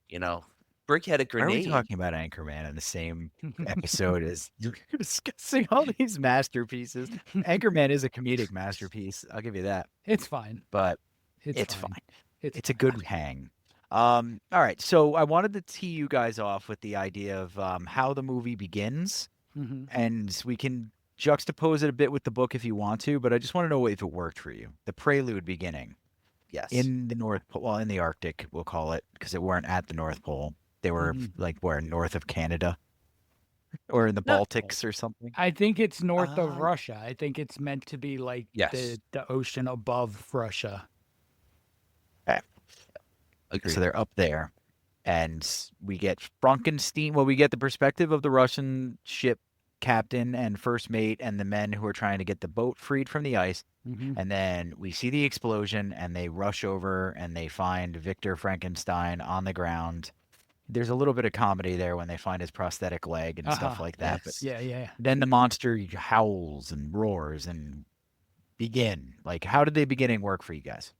You know, Brick had a Why are we grenade. talking about Anchorman in the same episode as you're discussing all these masterpieces? Anchorman is a comedic masterpiece. I'll give you that. It's fine. But It's, it's fine. It's It's a good hang. All right. So I wanted to tee you guys off with the idea of how the movie begins, hmm and we can juxtapose it a bit with the book if you want to. But I just want to know if it worked for you. The prelude beginning Yes. in the North Pole, well, in the Arctic, we'll call it, because they weren't at the North Pole. They were Mhm. like where north of Canada, or in the No. Baltics or something. I think it's north of Uh, Russia. I think it's meant to be like Yes. the ocean above Russia. Agreed. So they're up there, and we get Frankenstein. Well, we get the perspective of the Russian ship captain and first mate and the men who are trying to get the boat freed from the ice. Mm-hmm. And then we see the explosion, and they rush over and they find Victor Frankenstein on the ground. There's a little bit of comedy there when they find his prosthetic leg and stuff like that. yes. Yeah, yeah. But then the monster howls and roars and begin. Like, how did the beginning work for you guys?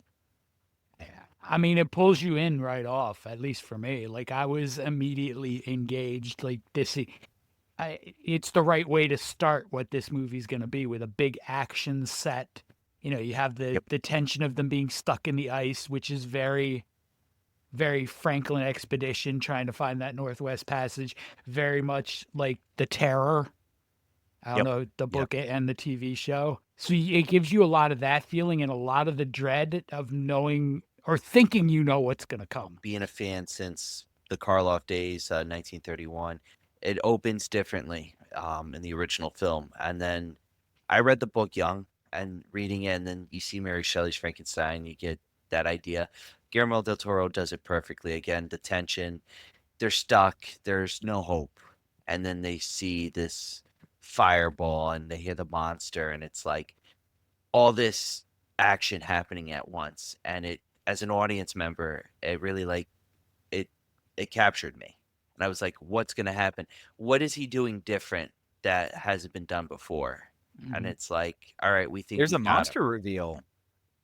I mean, it pulls you in right off, at least for me. Like, I was immediately engaged. Like, it's the right way to start what this movie's going to be, with a big action set. You know, you have the tension of them being stuck in the ice, which is very, very Franklin expedition, trying to find that Northwest Passage. Very much like The Terror. I don't know, the book and the TV show. So it gives you a lot of that feeling and a lot of the dread of knowing or thinking you know what's going to come. Being a fan since the Karloff days, 1931, it opens differently in the original film. And then I read the book young, and reading it, and then you see Mary Shelley's Frankenstein, you get that idea. Guillermo del Toro does it perfectly. Again, the tension, they're stuck, there's no hope. And then they see this fireball and they hear the monster, and it's like all this action happening at once. And it, as an audience member, it really it captured me. And I was like, what's going to happen? What is he doing different that hasn't been done before? And it's like, all right, we think There's we a got him. monster reveal.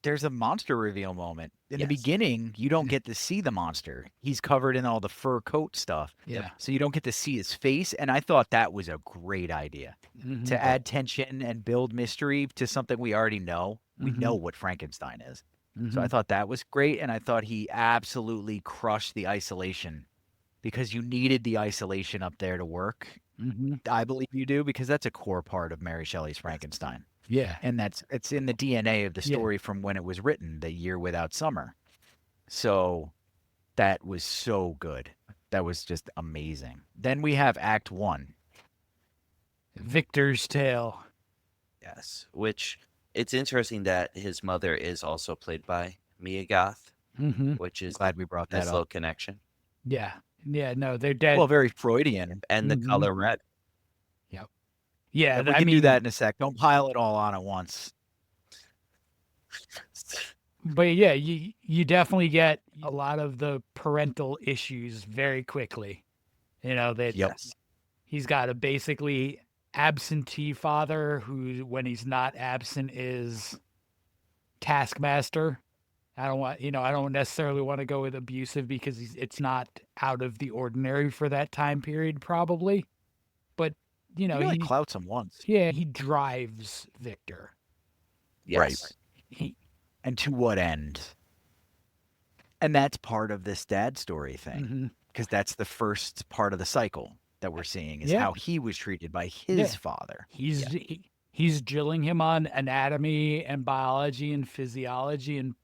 There's a monster reveal moment. In the Yes. beginning, you don't get to see the monster. He's covered in all the fur coat stuff. Yeah. So you don't get to see his face. And I thought that was a great idea Mhm. to add tension and build mystery to something we already know. We know what Frankenstein is. So I Mhm. thought that was great. And I thought he absolutely crushed the isolation, because you needed the isolation up there to work. Mhm. I believe you do, because that's a core part of Mary Shelley's Frankenstein. Yeah. And it's in the DNA of the Yeah. story from when it was written, The Year Without Summer. So that was so good. That was just amazing. Then we have Act 1. Victor's Tale. Yes, which it's interesting that his mother is also played by Mia Goth, Mm-hmm. which is Glad we brought nice that little up. connection. Yeah. Yeah. No, they're dead. Well, very Freudian. And the Mhm. color red. yeah. We I can mean, do that in a sec. Don't pile it all on at once. but yeah, you definitely get a lot of the parental issues very quickly. You know, that Yes. he's got a basically absentee father who, when he's not absent, is taskmaster. I don't necessarily want to go with abusive, because it's not out of the ordinary for that time period, probably. But, He really clouts him once. he drives Victor. Yes. He, And to what end? And that's part of this dad story thing, Mhm. because that's the first part of the cycle that we're seeing, is Yeah. how he was treated by his Yeah. father. He's drilling him on anatomy and biology and physiology, and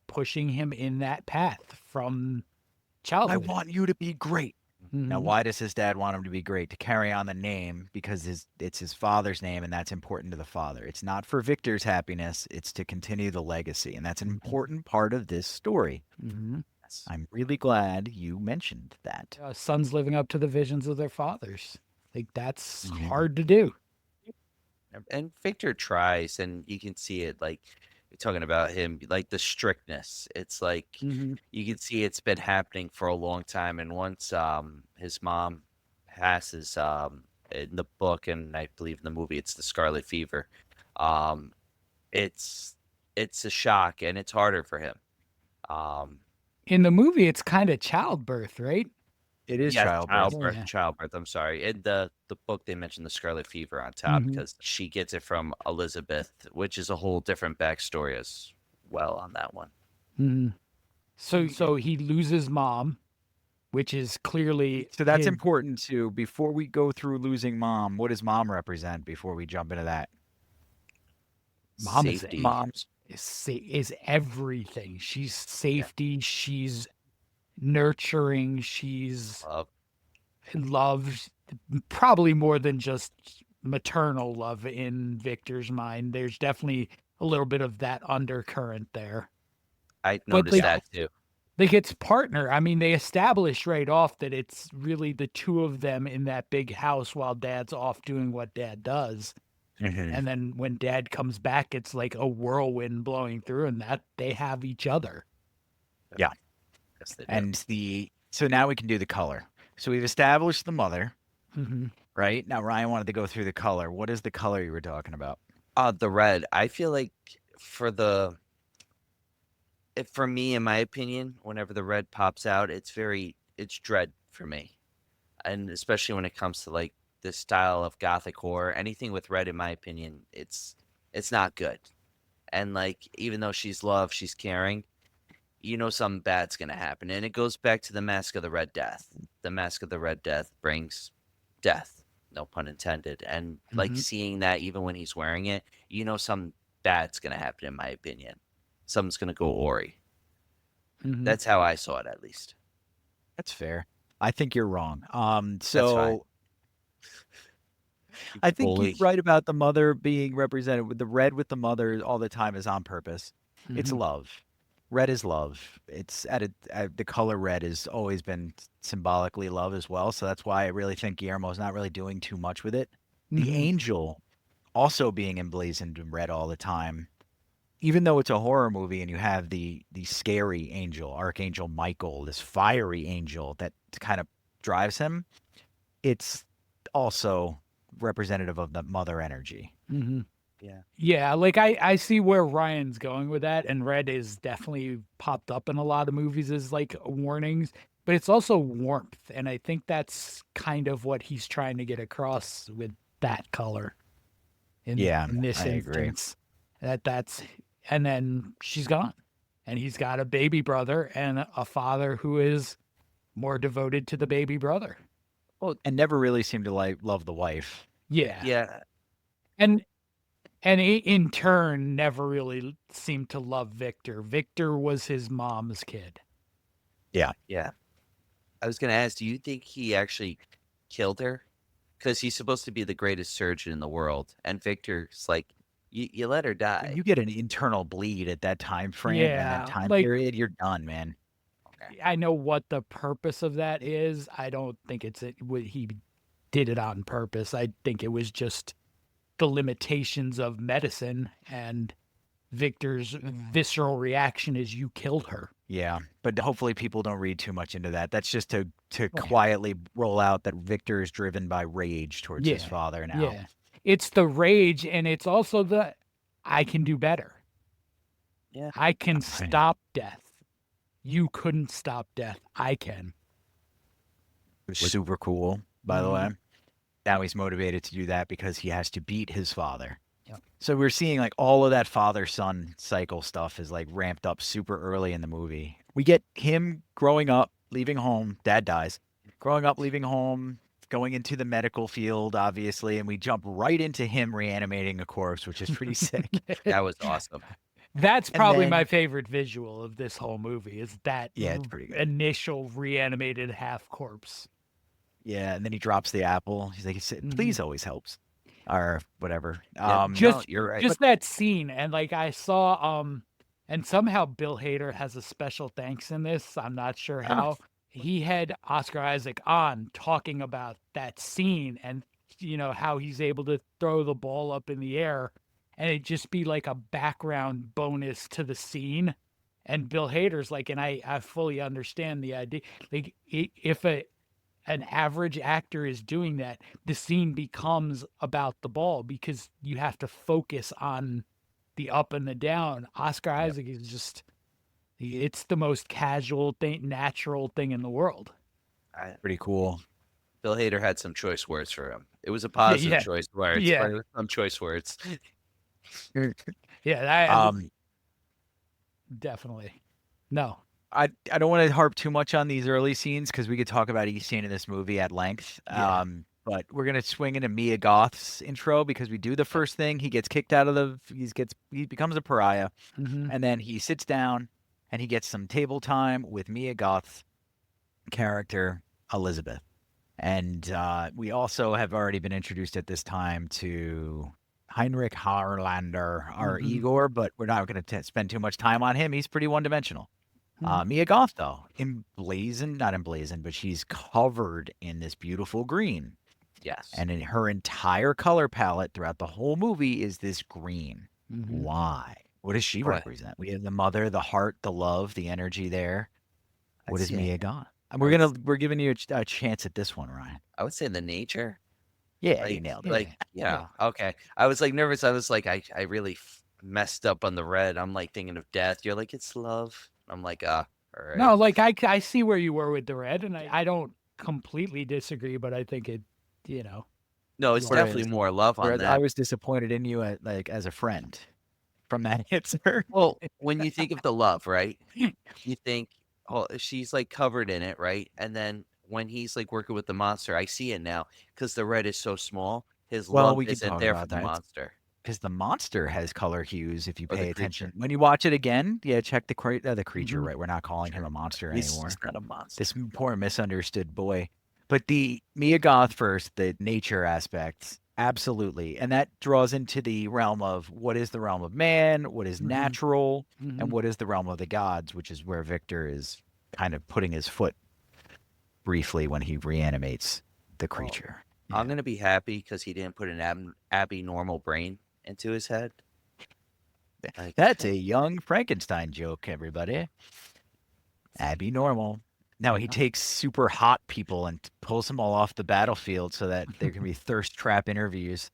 pushing him in that path from I childhood. want you to be great. Now, Mhm. why does his dad want him to be great? To carry on the name, because it's his father's name, and that's important to the father. It's not for Victor's happiness. It's to continue the legacy, and that's an important part of this story. Mhm. Yes. I'm really glad you mentioned that. Sons living up to the visions of their fathers. Like, that's Mhm. hard to do. And Victor tries, and you can see it. Like, you're talking about him, like the strictness. It's like Mhm. you can see it's been happening for a long time. And once his mom passes in the book, and I believe in the movie, it's the scarlet fever. Um, it's it's a shock, and it's harder for him. Um, In the movie, it's kind of childbirth, right? It is yes, childbirth. Yeah. childbirth. I'm sorry. In the book, they mentioned the scarlet fever on top Mhm. because she gets it from Elizabeth, which is a whole different backstory as well on that one. Mhm. So he loses mom, which is clearly So that's his important too. Before we go through losing mom, what does mom represent before we jump into that? Mom Safety. is everything. She's Yeah. safety. She's nurturing. She's Love. love, probably more than just maternal love in Victor's mind. There's definitely a little bit of that undercurrent there. I But noticed that too. like its partner, I mean, they establish right off that it's really the two of them in that big house while dad's off doing what dad does. Mhm. And then when dad comes back, it's like a whirlwind blowing through, and that they have each other. Yeah. Yes, they do. And so now we can do the color. So we've established the mother, Mm-hmm. right? Now Ryan wanted to go through the color. What is the color you were talking about? The red. I feel like for the for me, in my opinion, whenever the red pops out, it's dread for me, and especially when it comes to like this style of gothic horror, anything with red, in my opinion, it's not good. And like, even though she's love, she's caring, something bad's gonna happen, and it goes back to the Mask of the Red Death. The Mask of the Red Death brings death, no pun intended, and like Mhm. seeing that even when he's wearing it, something bad's gonna happen, in my opinion. Something's gonna go awry. Mhm. That's how I saw it, at least. That's fair. I think you're wrong. That's fine. So I think you're Bully. right about the mother being represented with the red with the mother all the time is on purpose. It's Mhm. love. Red is love. It's the color red has always been symbolically love as well. So that's why I really think Guillermo's not really doing too much with it. The Mhm. angel also being emblazoned in red all the time. Even though it's a horror movie and you have the scary angel, Archangel Michael, this fiery angel that kind of drives him, it's also representative of the mother energy. Mhm. Yeah. Yeah, like I see where Ryan's going with that, and red is definitely popped up in a lot of movies as like warnings, but it's also warmth, and I think that's kind of what he's trying to get across with that color Yeah, in this I agree. instance. That's and then she's gone, and he's got a baby brother and a father who is more devoted to the baby brother. And never really seemed to love the wife. Yeah, Yeah. and he, in turn, never really seemed to love Victor. Victor was his mom's kid. Yeah. I was gonna ask, do you think he actually killed her? Because he's supposed to be the greatest surgeon in the world, and Victor's like, you let her When die. you get an internal bleed at that time frame and that Yeah, time like period, you're done, man. Okay. I know what the purpose of that is. I don't think he did it on purpose. I think it was just the limitations of medicine, and Victor's visceral reaction is you killed her. Yeah, but hopefully people don't read too much into that. That's just to Yeah. quietly roll out that Victor is driven by rage towards his Yeah, father now. Yeah. It's the rage, and it's also the I can do better. Yeah. I can Right. stop death. You couldn't stop death. I can. Super cool, by the Mhm. way. Now he's motivated to do that because he has to beat his father. Yep. So we're seeing like all of that father-son cycle stuff is like ramped up super early in the movie. We get him growing up, leaving home, dad dies, growing up, leaving home, going into the medical field, obviously, and we jump right into him reanimating a corpse, which is pretty sick. That was awesome. That's And probably then- my favorite visual of this whole movie is that Yeah, it's pretty good. initial reanimated half corpse. Yeah, and then he drops the apple. He's like, please always helps. Or whatever. Yeah, Just- no, you're right. Just that scene, and like I saw and somehow Bill Hader has a special thanks in this. I'm not sure how. He had Oscar Isaac on talking about that scene and how he's able to throw the ball up in the air and it just be like a background bonus to the scene. And Bill Hader's like, and I fully understand the idea. Like if an average actor is doing that, the scene becomes about the ball because you have to focus on the up and the down. Oscar Isaac is just, it's the most casual thing, natural thing in the world. Pretty cool. Bill Hader had some choice words for him. It was a Yeah, positive yeah, choice words, yeah, but some choice words. yeah. Um, Definitely. No. I don't want to harp too much on these early scenes because we could talk about each scene in this movie at length. Yeah. But we're gonna swing into Mia Goth's intro because we do the first thing. He gets kicked out of he becomes a pariah, Hmm. and then he sits down and he gets some table time with Mia Goth's character Elizabeth. And we also have already been introduced at this time to Heinrich Harlander, our Mhm. Igor, but we're not going to spend too much time on him. He's pretty one-dimensional. Mia Goth, though, not emblazoned, but she's covered in this beautiful green. Yes. And in her entire color palette throughout the whole movie is this green. Mhm. Why? What does she Right. represent? We have the mother, the heart, the love, the energy there. What I'd is say- Mia Goth? And I'd we're giving you a chance at this one, Ryan. I would say the nature. Yeah, you Like, nailed it. like, yeah, okay. I was like nervous. I was like, I really messed up on the red. I'm like thinking of death. You're like, it's love. I'm like, all right. No, like I see where you were with the red, and I don't completely disagree, but I think it, you know, No, it's Whereas- definitely more love on Whereas that. I was disappointed in you as a friend from that answer. Well, when you think of the love, right? You think, oh, she's like covered in it, right? And then when he's like working with the monster, I see it now because the red is so small. His Well, love we can isn't talk there for about the that. monster. Because the monster has color hues if you Or the pay attention. creature. When you watch it again, yeah, check the creature, Mhm. right? We're not calling him a monster He's anymore. not a monster. This poor misunderstood boy. But the Mia Goth first, the nature aspect, absolutely. And that draws into the realm of what is the realm of man, what is Mhm. natural, Mhm. and what is the realm of the gods, which is where Victor is kind of putting his foot briefly when he reanimates the creature. I'm gonna be happy because he didn't put an abnormal brain into his head. Like, That's a young Frankenstein joke, everybody. Abby Normal. No, he takes super hot people and pulls them all off the battlefield so that there can be thirst trap interviews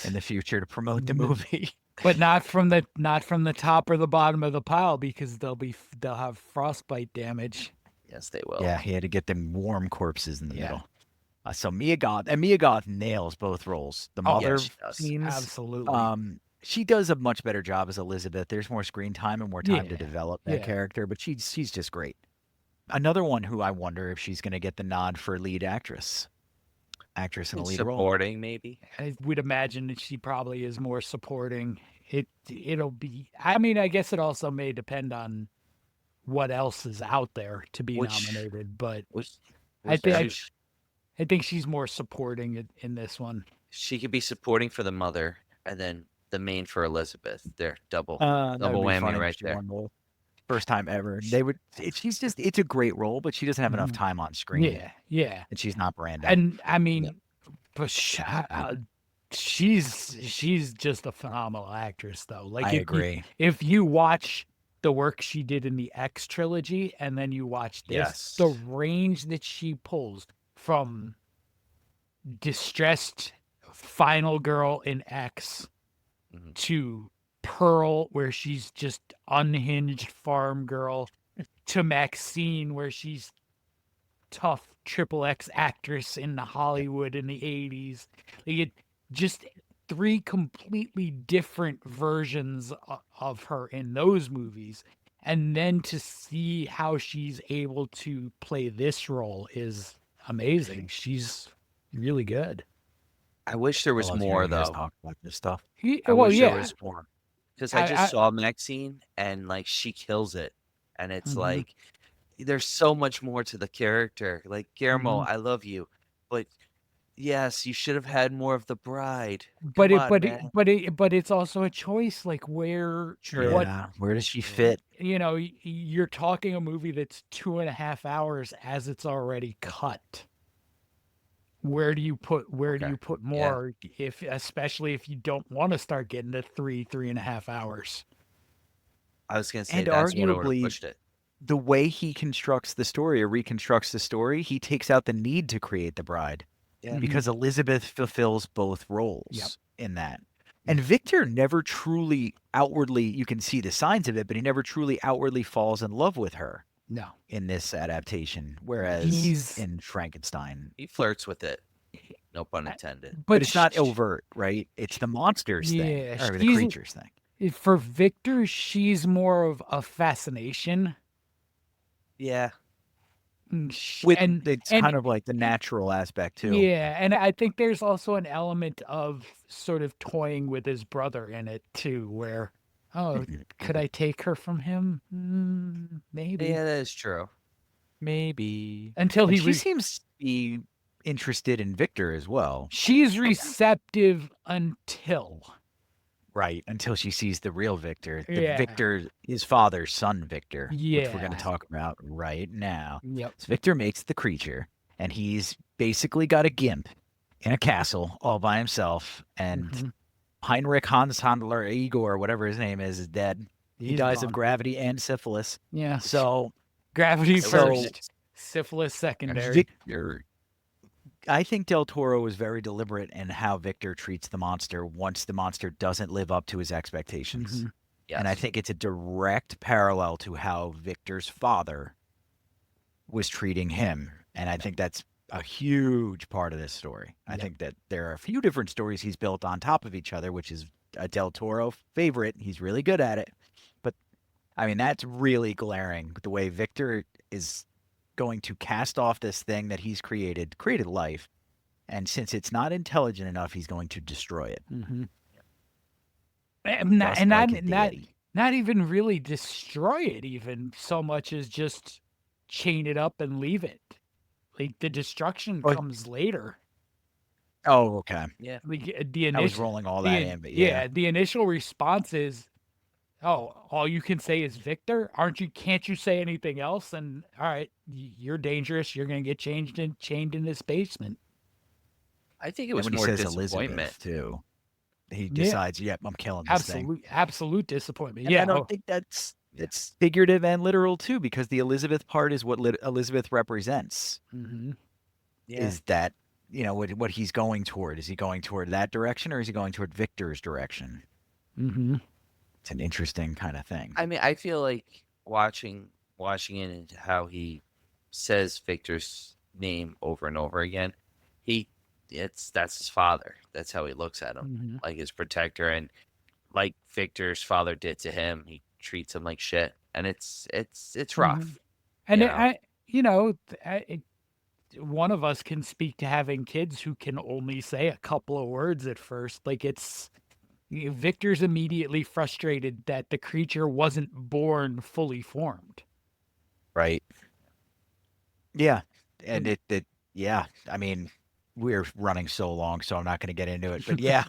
in the future to promote the movie. but not from the top or the bottom of the pile because they'll have frostbite damage. yes, they will. Yeah, he had to get them warm corpses in the Yeah. middle. So Mia Goth nails both roles. The Oh, mother yeah, she does. scenes, Absolutely. she does a much better job as Elizabeth. There's more screen time and more time to Yeah, develop that yeah. character, but she's just great. Another one who I wonder if she's going to get the nod for lead actress in a lead role. Supporting, maybe. I would imagine that she probably is more supporting. It'll be. I mean, I guess it also may depend on what else is out there to be Which- nominated, but Which, I think which- I think she's more supporting in this one. she could be supporting for the mother and then the main for Elizabeth. They're double That would double be whammy funny if right she there. won both. First time ever. It's a great role, but she doesn't have enough Mhm. time on screen. Yeah, And she's not Brando. and I mean, Yeah. but she's just a phenomenal actress, though. Like I agree. If you watch the work she did in the X trilogy, and then you watch this, Yes. the range that she pulls from distressed final girl in X Mhm. to Pearl, where she's just unhinged farm girl, to Maxine, where she's tough triple X actress in the Hollywood in the 80s. Like it just three completely different versions of her in those movies. And then to see how she's able to play this role is amazing. She's really good. I wish there was I love more hearing you guys though. talk about this stuff. I Well, wish yeah. there was more because I just saw Maxine and like she kills it, and it's Mhm. like there's so much more to the character. Like Guillermo, Mhm. I love you, but yes, you should have had more of the bride. But Come on, man. but it's also a choice, like where what Yeah. Where does she fit? you're talking a movie that's 2.5 hours as it's already cut. Where do you put Okay. more especially if you don't want to start getting to 3.5 hours? I was gonna say And that's what would have arguably- pushed it. the way he constructs the story or reconstructs the story, he takes out the need to create the bride Yeah. because Elizabeth fulfills both roles Yep. in that. And Victor never truly outwardly, you can see the signs of it, but he never truly outwardly falls in love with her No. in this adaptation. Whereas He's- in Frankenstein, He flirts with it. No pun intended. but it's not sh- overt, right? It's the monsters Yeah, thing or the she's- creatures thing. For Victor, she's more of a fascination. Yeah. With it's kind of like the natural aspect too. Yeah, and I think there's also an element of sort of toying with his brother in it too, where, oh, could I take her from him? Maybe. Yeah, that is true. Maybe. Until And he she seems to be interested in Victor as well. she's receptive until. Right. Until she sees the real Victor. The Yeah. Victor, his father's son, Victor. Which we're going Yeah. to talk about right now. Yep. So Victor makes the creature, and he's basically got a gimp in a castle all by himself. And Mhm. Heinrich Hans Handler Igor, whatever his name is dead. He He's dies of gone. gravity and syphilis. Yeah. So Gravity So- first, syphilis secondary. Victor, I think Del Toro was very deliberate in how Victor treats the monster once the monster doesn't live up to his expectations. Mhm. Yes. And I think it's a direct parallel to how Victor's father was treating him. And I think that's a huge part of this story. I Yep. think that there are a few different stories he's built on top of each other, which is a Del Toro favorite. He's really good at it. But I mean, that's really glaring the way Victor is going to cast off this thing that he's created life. And since it's not intelligent enough, he's going to destroy it. Mhm. And not, Just and like not, a not, deity. not even really destroy it, even so much as just chain it up and leave it. Like the destruction Oh. comes later. Oh, okay. Yeah. Like the I was initial, rolling all the that in- in, but yeah. the initial response is, "Oh, all you can say is Victor. Can't you say anything else?" And all right, you're dangerous. You're gonna get chained in this basement. I think it And was when he more says disappointment. Elizabeth too, he Yeah. decides, "Yep, I'm killing this thing." Absolute disappointment. And Yeah. I don't think that's figurative and literal too, because the Elizabeth part is what Elizabeth represents. Mhm. Yeah. Is that what he's going toward? Is he going toward that direction, or is he going toward Victor's direction? Mhm. It's an interesting kind of thing. I mean, I feel like watching it and how he says Victor's name over and over again. That's his father. That's how he looks at him, Mhm. like his protector, and like Victor's father did to him, he treats him like shit, and it's rough. And Yeah. one of us can speak to having kids who can only say a couple of words at first. Like Victor's immediately frustrated that the creature wasn't born fully formed. Right. Yeah. And yeah. I mean, we're running so long, so I'm not going to get into it. But yeah,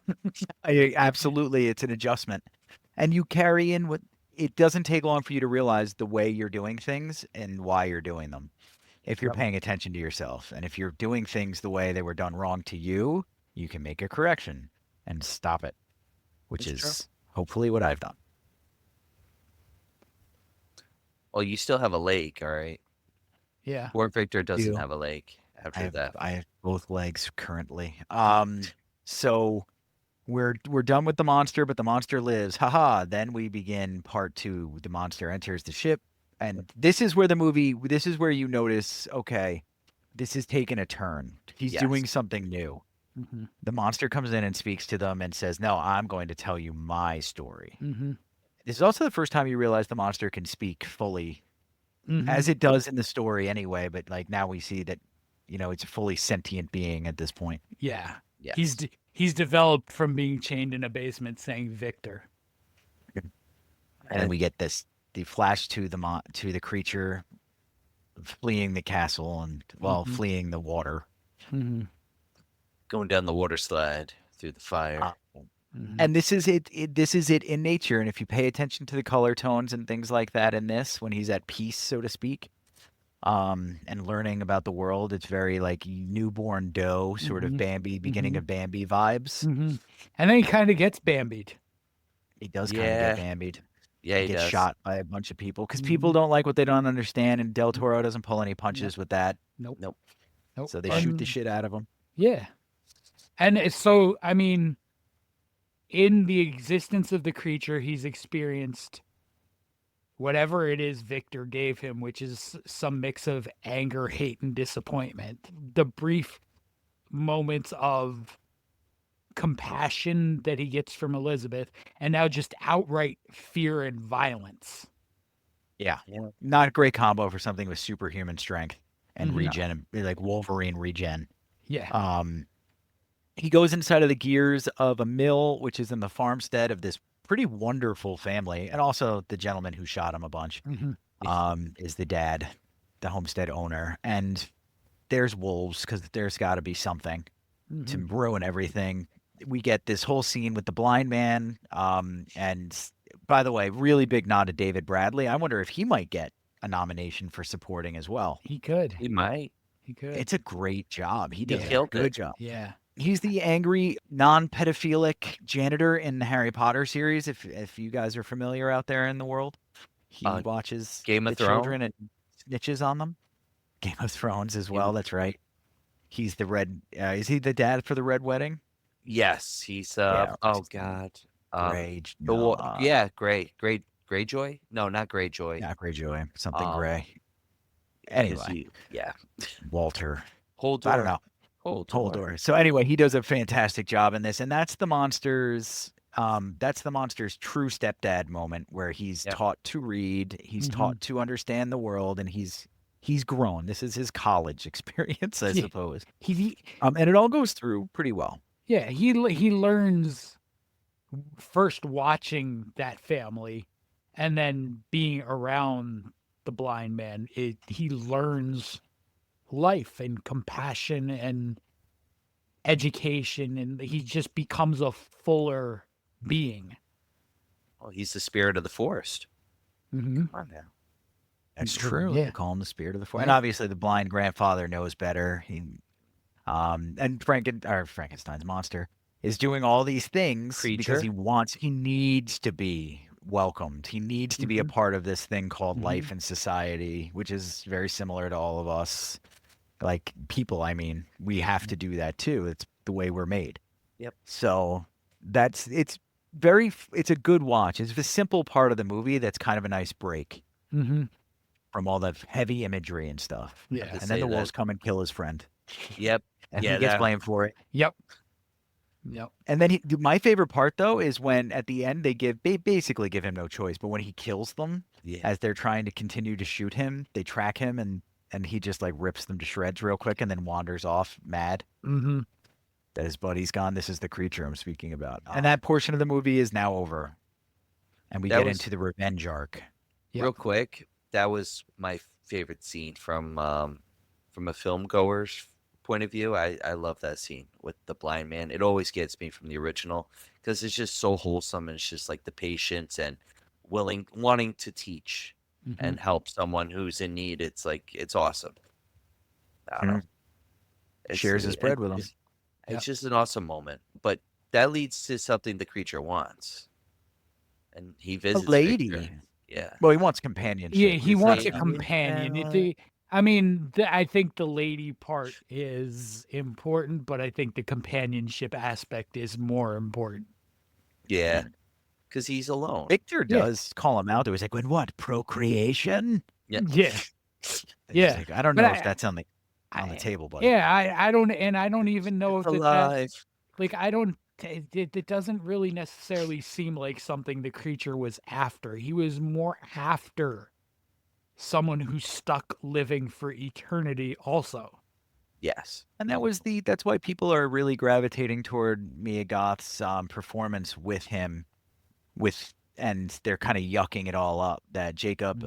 absolutely. It's an adjustment. And you carry in it doesn't take long for you to realize the way you're doing things and why you're doing them. If you're paying attention to yourself, and if you're doing things the way they were done wrong to you, you can make a correction and stop it, which That's is true. hopefully what I've done. Well, you still have a leg, all right. Yeah. Poor Victor doesn't Do. have a leg after that. I have both legs currently. So we're done with the monster, but the monster lives. Haha. Then we begin part 2. The monster enters the ship, and this is where you notice, okay, this is taking a turn. He's Yes. doing something new. Mhm. The monster comes in and speaks to them and says, "No, I'm going to tell you my story." Mhm. This is also the first time you realize the monster can speak fully, Mhm. as it does in the story anyway, but like now we see that it's a fully sentient being at this point. Yeah. Yes. He's developed from being chained in a basement saying Victor. And then we get the flash to the creature fleeing the castle and fleeing the water. Mhm. going down the water slide through the fire. Mhm. And this is it. This is it in nature. And if you pay attention to the color tones and things like that in this, when he's at peace, so to speak, and learning about the world, it's very like newborn doe, sort of Bambi, beginning of Bambi vibes. Mhm. And then he kind of gets Bambied. He does kind of Yeah. get Bambied. Yeah, he gets does. shot by a bunch of people because people don't like what they don't understand, and Del Toro doesn't pull any punches with that. Nope. Nope. Nope. So they shoot the shit out of him. Yeah. And so, I mean, in the existence of the creature, he's experienced whatever it is Victor gave him, which is some mix of anger, hate, and disappointment. The brief moments of compassion that he gets from Elizabeth, and now just outright fear and violence. Yeah. Yeah. Not a great combo for something with superhuman strength and Mhm. regen, like Wolverine regen. Yeah. He goes inside of the gears of a mill, which is in the farmstead of this pretty wonderful family, and also the gentleman who shot him a bunch. Mhm. Is the dad, the homestead owner, and there's wolves because there's got to be something to Mhm. ruin everything. We get this whole scene with the blind man, and by the way, really big nod to David Bradley. I wonder if he might get a nomination for supporting as well. He could. He might. He could. It's a great job. He does a killed good it. job. Yeah. He's the angry, non-pedophilic janitor in the Harry Potter series. If you guys are familiar out there in the world, he watches Game of the children Thrones? and snitches on them. Game of Thrones as well. That's right. He's the red. Is he the dad for the Red Wedding? Yes, he's Yeah. oh god. Gray. Yeah, Greyjoy? No, not Greyjoy. Not Greyjoy. Something Um, gray. 'cause Anyway, yeah. Walter. Hold I don't door. know. Hold Holdor. So anyway, he does a fantastic job in this, and that's the monster's true stepdad moment where he's Yep. taught to read, he's Mhm. taught to understand the world, and he's grown. This is his college experience, I Yeah. suppose. He And it all goes through pretty well. Yeah, he learns first watching that family, and then being around the blind man. He learns life and compassion and education, and he just becomes a fuller being. Well, he's the spirit of the forest. Mm-hmm. Come on now. That's True, true. yeah. They call him the spirit of the forest. And Yeah. obviously the blind grandfather knows better. And Frankenstein's monster is doing all these things because Creature. he needs to be welcomed. He needs to be a Mhm. part of this thing called Mhm. life and society, which is very similar to all of us. Like people, I mean, we have to do that too. It's the way we're made. Yep. So it's a good watch. It's a simple part of the movie that's kind of a nice break Mm-hmm. from all the heavy imagery and stuff. Yeah. And then say the wolves that- come and kill his friend. Yep. And Yeah, he gets that- blamed for it. Yep. And then my favorite part though is when at the end they basically give him no choice, but when he kills them Yeah. as they're trying to continue to shoot him, they track him and he just like rips them to shreds real quick and then wanders off mad Mm-hmm. that his buddy's gone. This is the creature I'm speaking about. And that portion of the movie is now over. And we That get was- into the revenge arc. Yep. Real quick, that was my favorite scene from a film goer's point of view. I love that scene with the blind man. It always gets me from the original because it's just so wholesome and it's just like the patience and wanting to teach Mm-hmm. and help someone who's in need. It's like it's awesome. I don't know. It's- Shares his bread with him. It's just an awesome moment, but that leads to something the creature wants, and he visits lady. Victor. Yeah. Well, he wants companionship. Yeah, he It's wants a like, companion. yeah, I think the lady part is important, but I think the companionship aspect is more important. Yeah, because he's alone. Victor Yeah. does call him out. He's like, "When what? Procreation?" Yeah. Yeah, He's Yeah, like, I don't but know I- if that's on the table, buddy. yeah. I don't even know if that, alive. like I don't. It doesn't really necessarily seem like something the creature was after. He was more after someone who's stuck living for eternity. Also, Yes. And that's why people are really gravitating toward Mia Goth's performance with him, and they're kind of yucking it all up. That Jacob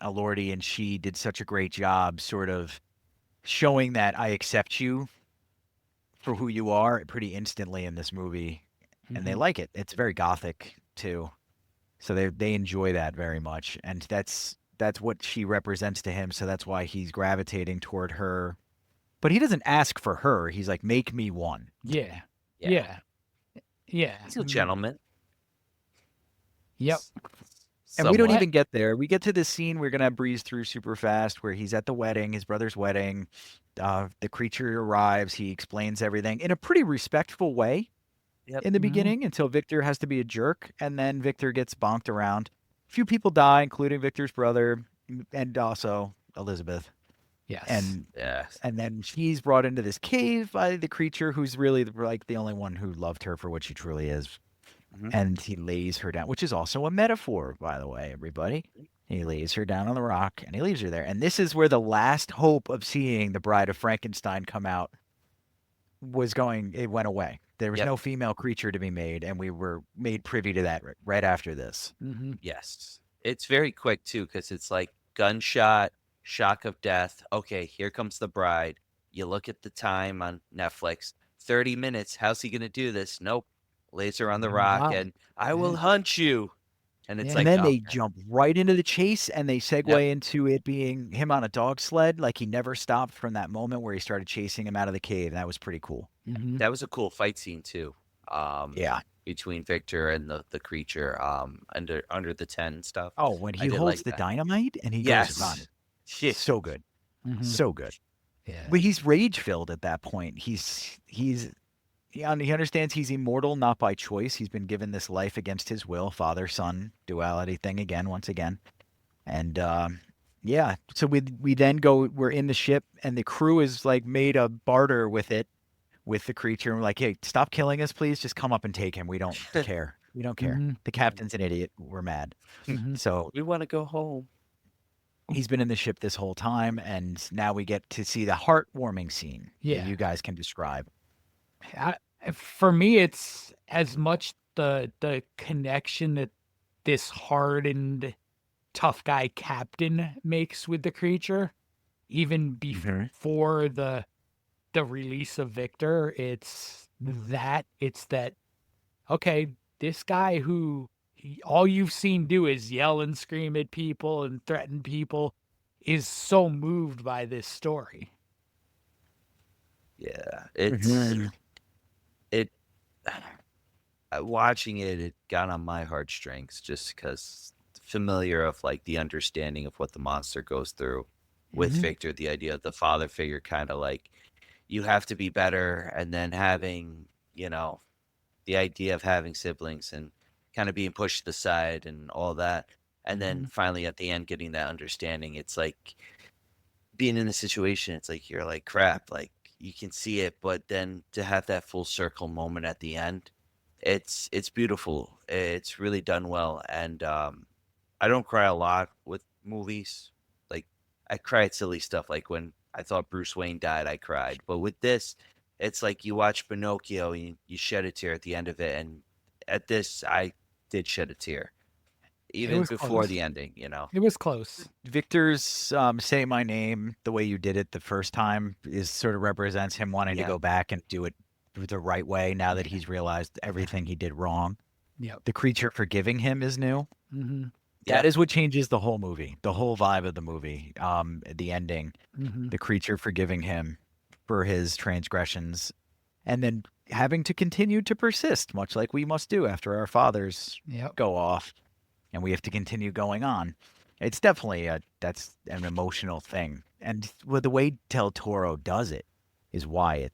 Elordi and she did such a great job, sort of showing that I accept you for who you are pretty instantly in this movie, and they like it. It's very gothic too, so they enjoy that very much, and that's what she represents to him. So that's why he's gravitating toward her. But he doesn't ask for her. He's like, make me one. yeah, Yeah. yeah. He's a gentleman. Yep. And we don't Somewhat. even get there. We get to this scene we're gonna breeze through super fast, where he's at the wedding, his brother's wedding. The creature arrives. He explains everything in a pretty respectful way Yep. in the Mhm. beginning, until Victor has to be a jerk, and then Victor gets bonked around. A few people die, including Victor's brother and also Elizabeth. Yes. Yes. And then she's brought into this cave by the creature, who's really like the only one who loved her for what she truly is. Mhm. And he lays her down, which is also a metaphor, by the way, everybody. He lays her down on the rock and he leaves her there. And this is where the last hope of seeing the Bride of Frankenstein come out it went away. There was Yep. no female creature to be made, and we were made privy to that right after this. hmm Yes. It's very quick too, because it's like gunshot, shock of death. Okay, here comes the bride. You look at the time on Netflix, 30 minutes. How's he gonna do this? Nope. Lays her on the rock Wow. and I will hunt you. And it's Yeah. like, And then oh, they jump right into the chase, and they segue Yep. into it being him on a dog sled. Like, he never stopped from that moment where he started chasing him out of the cave. And that was pretty cool. hmm that was a cool fight scene too. Yeah. Between Victor and the creature, under the tent and stuff. Oh, when I he did holds like the that. dynamite and he goes Yes. on. Shit. So good. hmm So good. Yeah. But he's rage filled at that point. He understands he's immortal, not by choice. He's been given this life against his will, father son duality thing once again. And yeah, so we then we're in the ship, and the crew is like made a barter with the creature. And we're like, hey, stop killing us, please. Just come up and take him. We don't care. We don't care. Mhm. The captain's an idiot. We're mad. Mhm. So We want to go home. he's been in the ship this whole time, and now we get to see the heartwarming scene that Yeah. you guys can describe. For me, it's as much the connection that this hardened, tough guy captain makes with the creature, even before the release of Victor. It's that okay, this guy who all you've seen do is yell and scream at people and threaten people is so moved by this story. Yeah, it's Mhm. it. Watching it got on my heartstrings just because familiar of like the understanding of what the monster goes through with Mhm. Victor, the idea of the father figure, kind of like you have to be better, and then having the idea of having siblings and kind of being pushed to the side and all that, and then finally at the end getting that understanding. It's like being in a situation. It's like you're like crap, like you can see it, but then to have that full circle moment at the end, it's beautiful. It's really done well, and I don't cry a lot with movies. Like I cry at silly stuff, like when I thought Bruce Wayne died, I cried. But with this, it's like you watch Pinocchio, you shed a tear at the end of it, and at this, I did shed a tear, even was before close. the ending. It was close. Victor's "Say My Name" the way you did it the first time is sort of represents him wanting to Yeah. go back and do it the right way now that he's realized everything he did wrong. Yep. The creature forgiving him is new. hmm That Yep. is what changes the whole movie, the whole vibe of the movie. The ending, hmm the creature forgiving him for his transgressions, and then having to continue to persist, much like we must do after our fathers Yep. go off, and we have to continue going on. It's definitely that's an emotional thing, and with the way Del Toro does it is why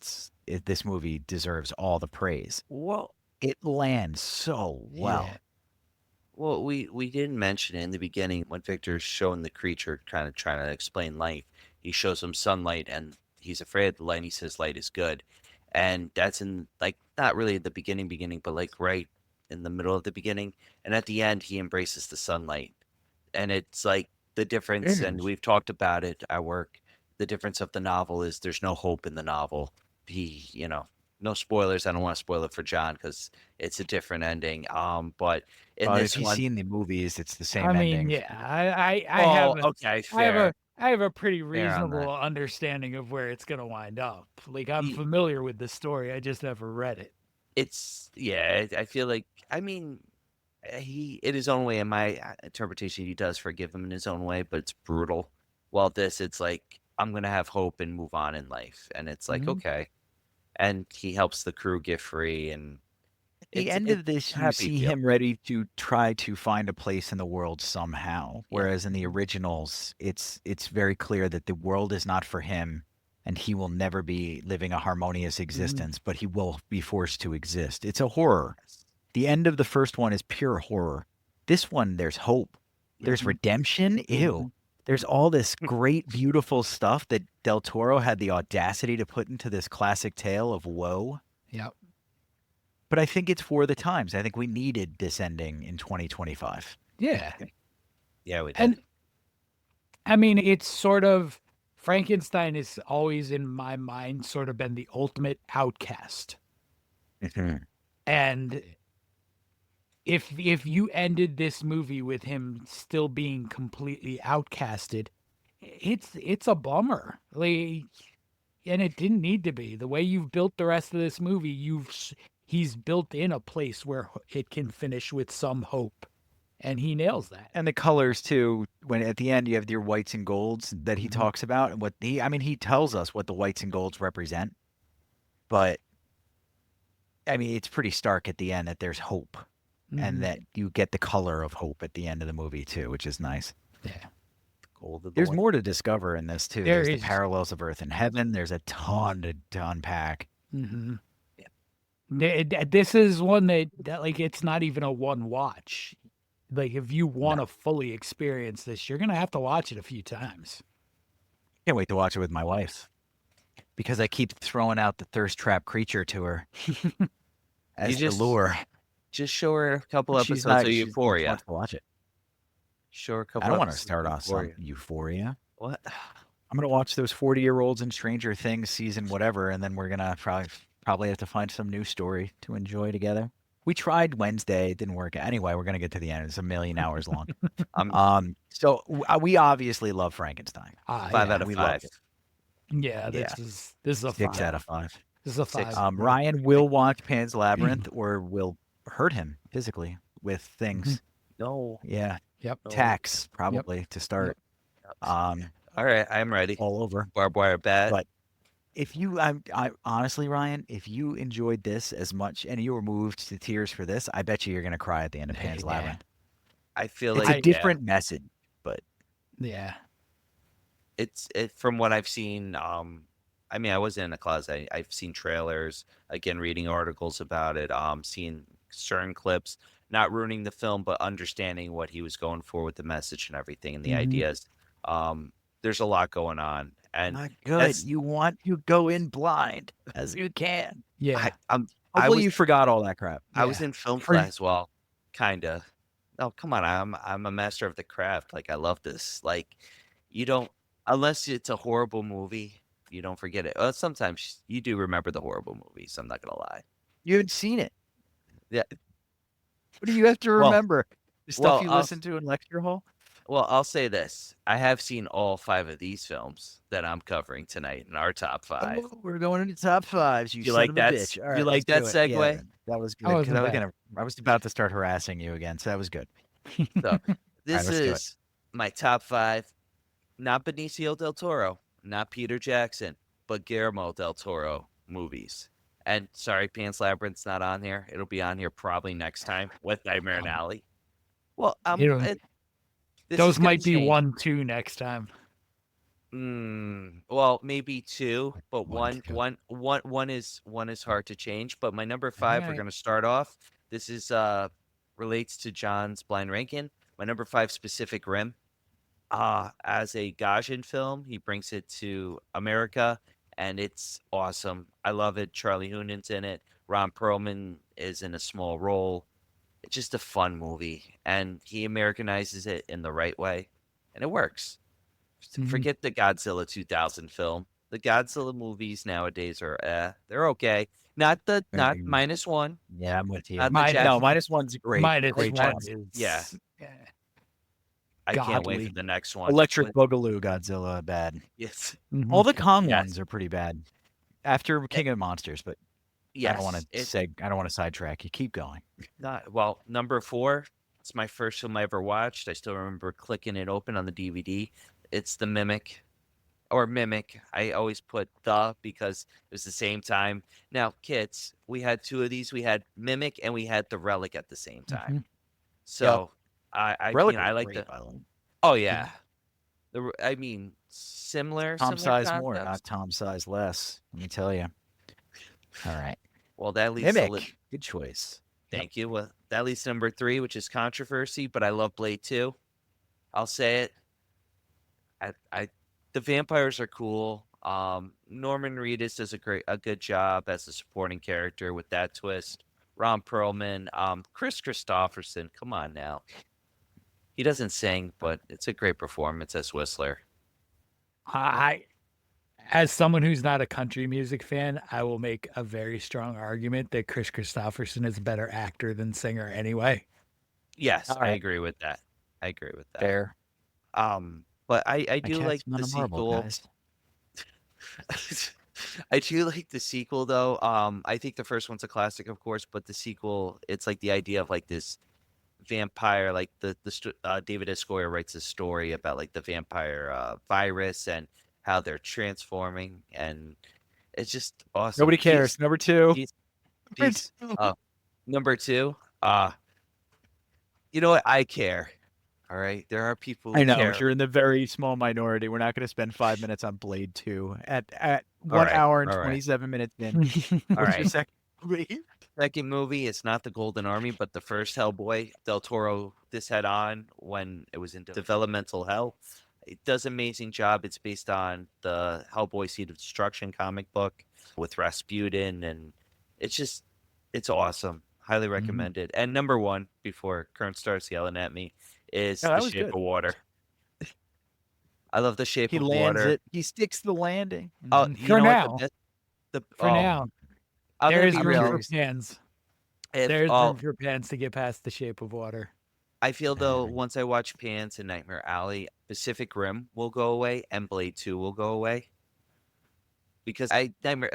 this movie deserves all the praise. Well, It lands so well. Yeah. Well, we didn't mention it in the beginning when Victor's showing the creature kind of trying to explain life. He shows him sunlight and he's afraid of the light. And he says light is good, and that's in like not really at the beginning, but like right in the middle of the beginning. And at the end, he embraces the sunlight, and it's like the difference. And we've talked about it at work. The difference of the novel is there's no hope in the novel. No spoilers. I don't want to spoil it for John because it's a different ending. But in But this if you've one, seen the movies, it's the same I mean, ending. yeah, I have okay, I have fair. I have a pretty Fair on that. reasonable understanding of where it's gonna wind up. Like I'm Ye- familiar with the story, I just never read it. It's yeah. I feel like he in his own way. In my interpretation, he does forgive him in his own way, but it's brutal. While this, it's like I'm gonna have hope and move on in life, and it's like Mhm. okay. And he helps the crew get free, and the It's end of this, you happy see feel. him ready to try to find a place in the world somehow. Whereas in the originals, it's very clear that the world is not for him, and he will never be living a harmonious existence, but he will be forced to exist. It's a horror. The end of the first one is pure horror. This one, there's hope. There's redemption. Ew. There's all this great, beautiful stuff that Del Toro had the audacity to put into this classic tale of woe. Yep. But I think it's for the times. I think we needed this ending in 2025. Yeah. Yeah, we did. And I mean, it's sort of Frankenstein has always in my mind sort of been the ultimate outcast. And if you ended this movie with him still being completely outcasted, it's a bummer. Like, and it didn't need to be. The way you've built the rest of this movie, he's built in a place where it can finish with some hope, and he nails that. And the colors too. When at the end you have your whites and golds that he talks about, and he tells us what the whites and golds represent. But I mean, it's pretty stark at the end that there's hope, and that you get the color of hope at the end of the movie too, which is nice. Yeah. Gold of the There's Lord. more to discover in this too. There There's is. the parallels of Earth and Heaven. There's a ton to unpack. This is one that like it's not even a one watch. Like if you want to fully experience this, you're gonna have to watch it a few times. Can't wait to watch it with my wife because I keep throwing out the thirst trap creature to her as You just- the lure. Just show her a couple She's episodes not- of she Euphoria. wants to watch it. Show her a couple. I don't want to episodes start of off some Euphoria. What? I'm gonna watch those 40-year-olds in Stranger Things season whatever, and then we're gonna probably have to find some new story to enjoy together. We tried Wednesday, it didn't work. Anyway, we're gonna get to the end. It's 1,000,000 hours long. So we obviously love Frankenstein. 5 Yeah. out of we love 5. it. Yeah, this is a 6 5. out of 5. This is a Six. 5. Ryan will watch Pan's Labyrinth or will hurt him physically with things. No. Yeah, Yep. No. tax probably to start. All right, I'm ready. All over. Barbed wire bat. But if you, I honestly, Ryan, if you enjoyed this as much and you were moved to tears for this, I bet you're gonna cry at the end of Pan's Yeah. Labyrinth. I feel It's like a different message, but Yeah. it's from what I've seen. I mean, I wasn't in the closet. I've seen trailers, again, reading articles about it, seeing certain clips, not ruining the film, but understanding what he was going for with the message and everything and the ideas. There's a lot going on, and not good. that's- You want to go in blind as you can. Yeah. I Hopefully was you forgot all that crap. I was Yeah. in film For- class. Well, kinda. No, come on. I'm a master of the craft. Like I love this. Like you don't unless it's a horrible movie, you don't forget it. Sometimes you do remember the horrible movies. I'm not gonna lie. You haven't seen it. Yeah. What do you have to Well- remember? The stuff well, you I'll- listen to in lecture hall? Well, I'll say this: I have seen all 5 of these films that I'm covering tonight in our top 5. Oh, we're going into top 5s. You You son like of a that bitch. All you right, like let's that do it. segue? Yeah, that was good. That 'Cause wasn't I was about to start harassing you again, so that was good. So this let's do it. is my top 5. Not Benicio del Toro, not Peter Jackson, but Guillermo del Toro movies. And sorry, Pan's Labyrinth's not on here. It'll be on here probably next time with Nightmare Alley. Well, You know, this is Those gonna might be change. 1, 2 next time. Well, maybe 2, but One, two. one is hard to change. But my number 5, we're Alright. gonna start off. This is relates to John's Blind Rankin. My number 5, Pacific Rim. As a Gajan film, he brings it to America, and it's awesome. I love it. Charlie Hunnam's in it. Ron Perlman is in a small role. It's just a fun movie, and he Americanizes it in the right way, and it works. Mhm. Forget the Godzilla 2000 film. The Godzilla movies nowadays are they're okay. Not Very- -1. Yeah, I'm with you. Not the Jack- No, -1's great. Minus great 1 job. is Yeah. yeah. I can't wait Godly. for the next one. Electric But- Boogaloo Godzilla, bad. Yes. Mhm. All the Kong Yes. ones are pretty bad. After King of Monsters, but Yes. I don't want to I don't want to sidetrack you. Keep going. Number 4. It's my first film I ever watched. I still remember clicking it open on the DVD. It's The Mimic. or mimic. I always put the because it was the same time. Now, kids, we had two of these. We had mimic and we had the relic at the same time. Mhm. So I Relic I was like great, the. by the way. Oh yeah, I mean similar Tom size more, concepts. not Tom size less. Let me tell you. All right. Well, that leads to Mimic. Good choice. thank you. Well, that leads to number 3, which is controversy, but I love Blade 2. I'll say it. I the vampires are cool. Norman Reedus does a good job as a supporting character with that twist. Ron Perlman, Chris Christopherson, come on now. He doesn't sing, but it's a great performance as Whistler. I, as someone who's not a country music fan, I will make a very strong argument that Chris Christopherson is a better actor than singer anyway. Yes, All I right. agree with that. I agree with that. Fair. But I My do cat's like on the a marble, sequel. guys. I do like the sequel though. I think the first one's a classic, of course, but the sequel, it's like the idea of like this vampire, like David S. Goyer writes a story about like the vampire virus and how they're transforming, and it's just awesome. Nobody cares. Number 2. Peace, Number peace. 2. Number 2, you know what? I care. All right, there are people who I know, care. but you're in the very small minority. We're not going to spend 5 minutes on Blade 2 at All 1 right, hour and all right. 27 minutes in. All What's your right. second movie? Second movie, it's not the Golden Army, but the first Hellboy. Del Toro this head on when it was in developmental hell. It does an amazing job. It's based on the Hellboy Seed of Destruction comic book with Rasputin, and it's awesome. Highly recommended. And number 1, before Kern starts yelling at me, is Yeah, that The was Shape good. of Water. I love The Shape He of lands Water. it. He sticks the landing. Oh, Mhm. you For know now. what? For now, I'm there gonna is be room real. for pans. If, There's oh, room for pans to get past The Shape of Water. I feel though once I watch Pans and Nightmare Alley, Pacific Rim will go away and Blade 2 will go away. Because Nightmare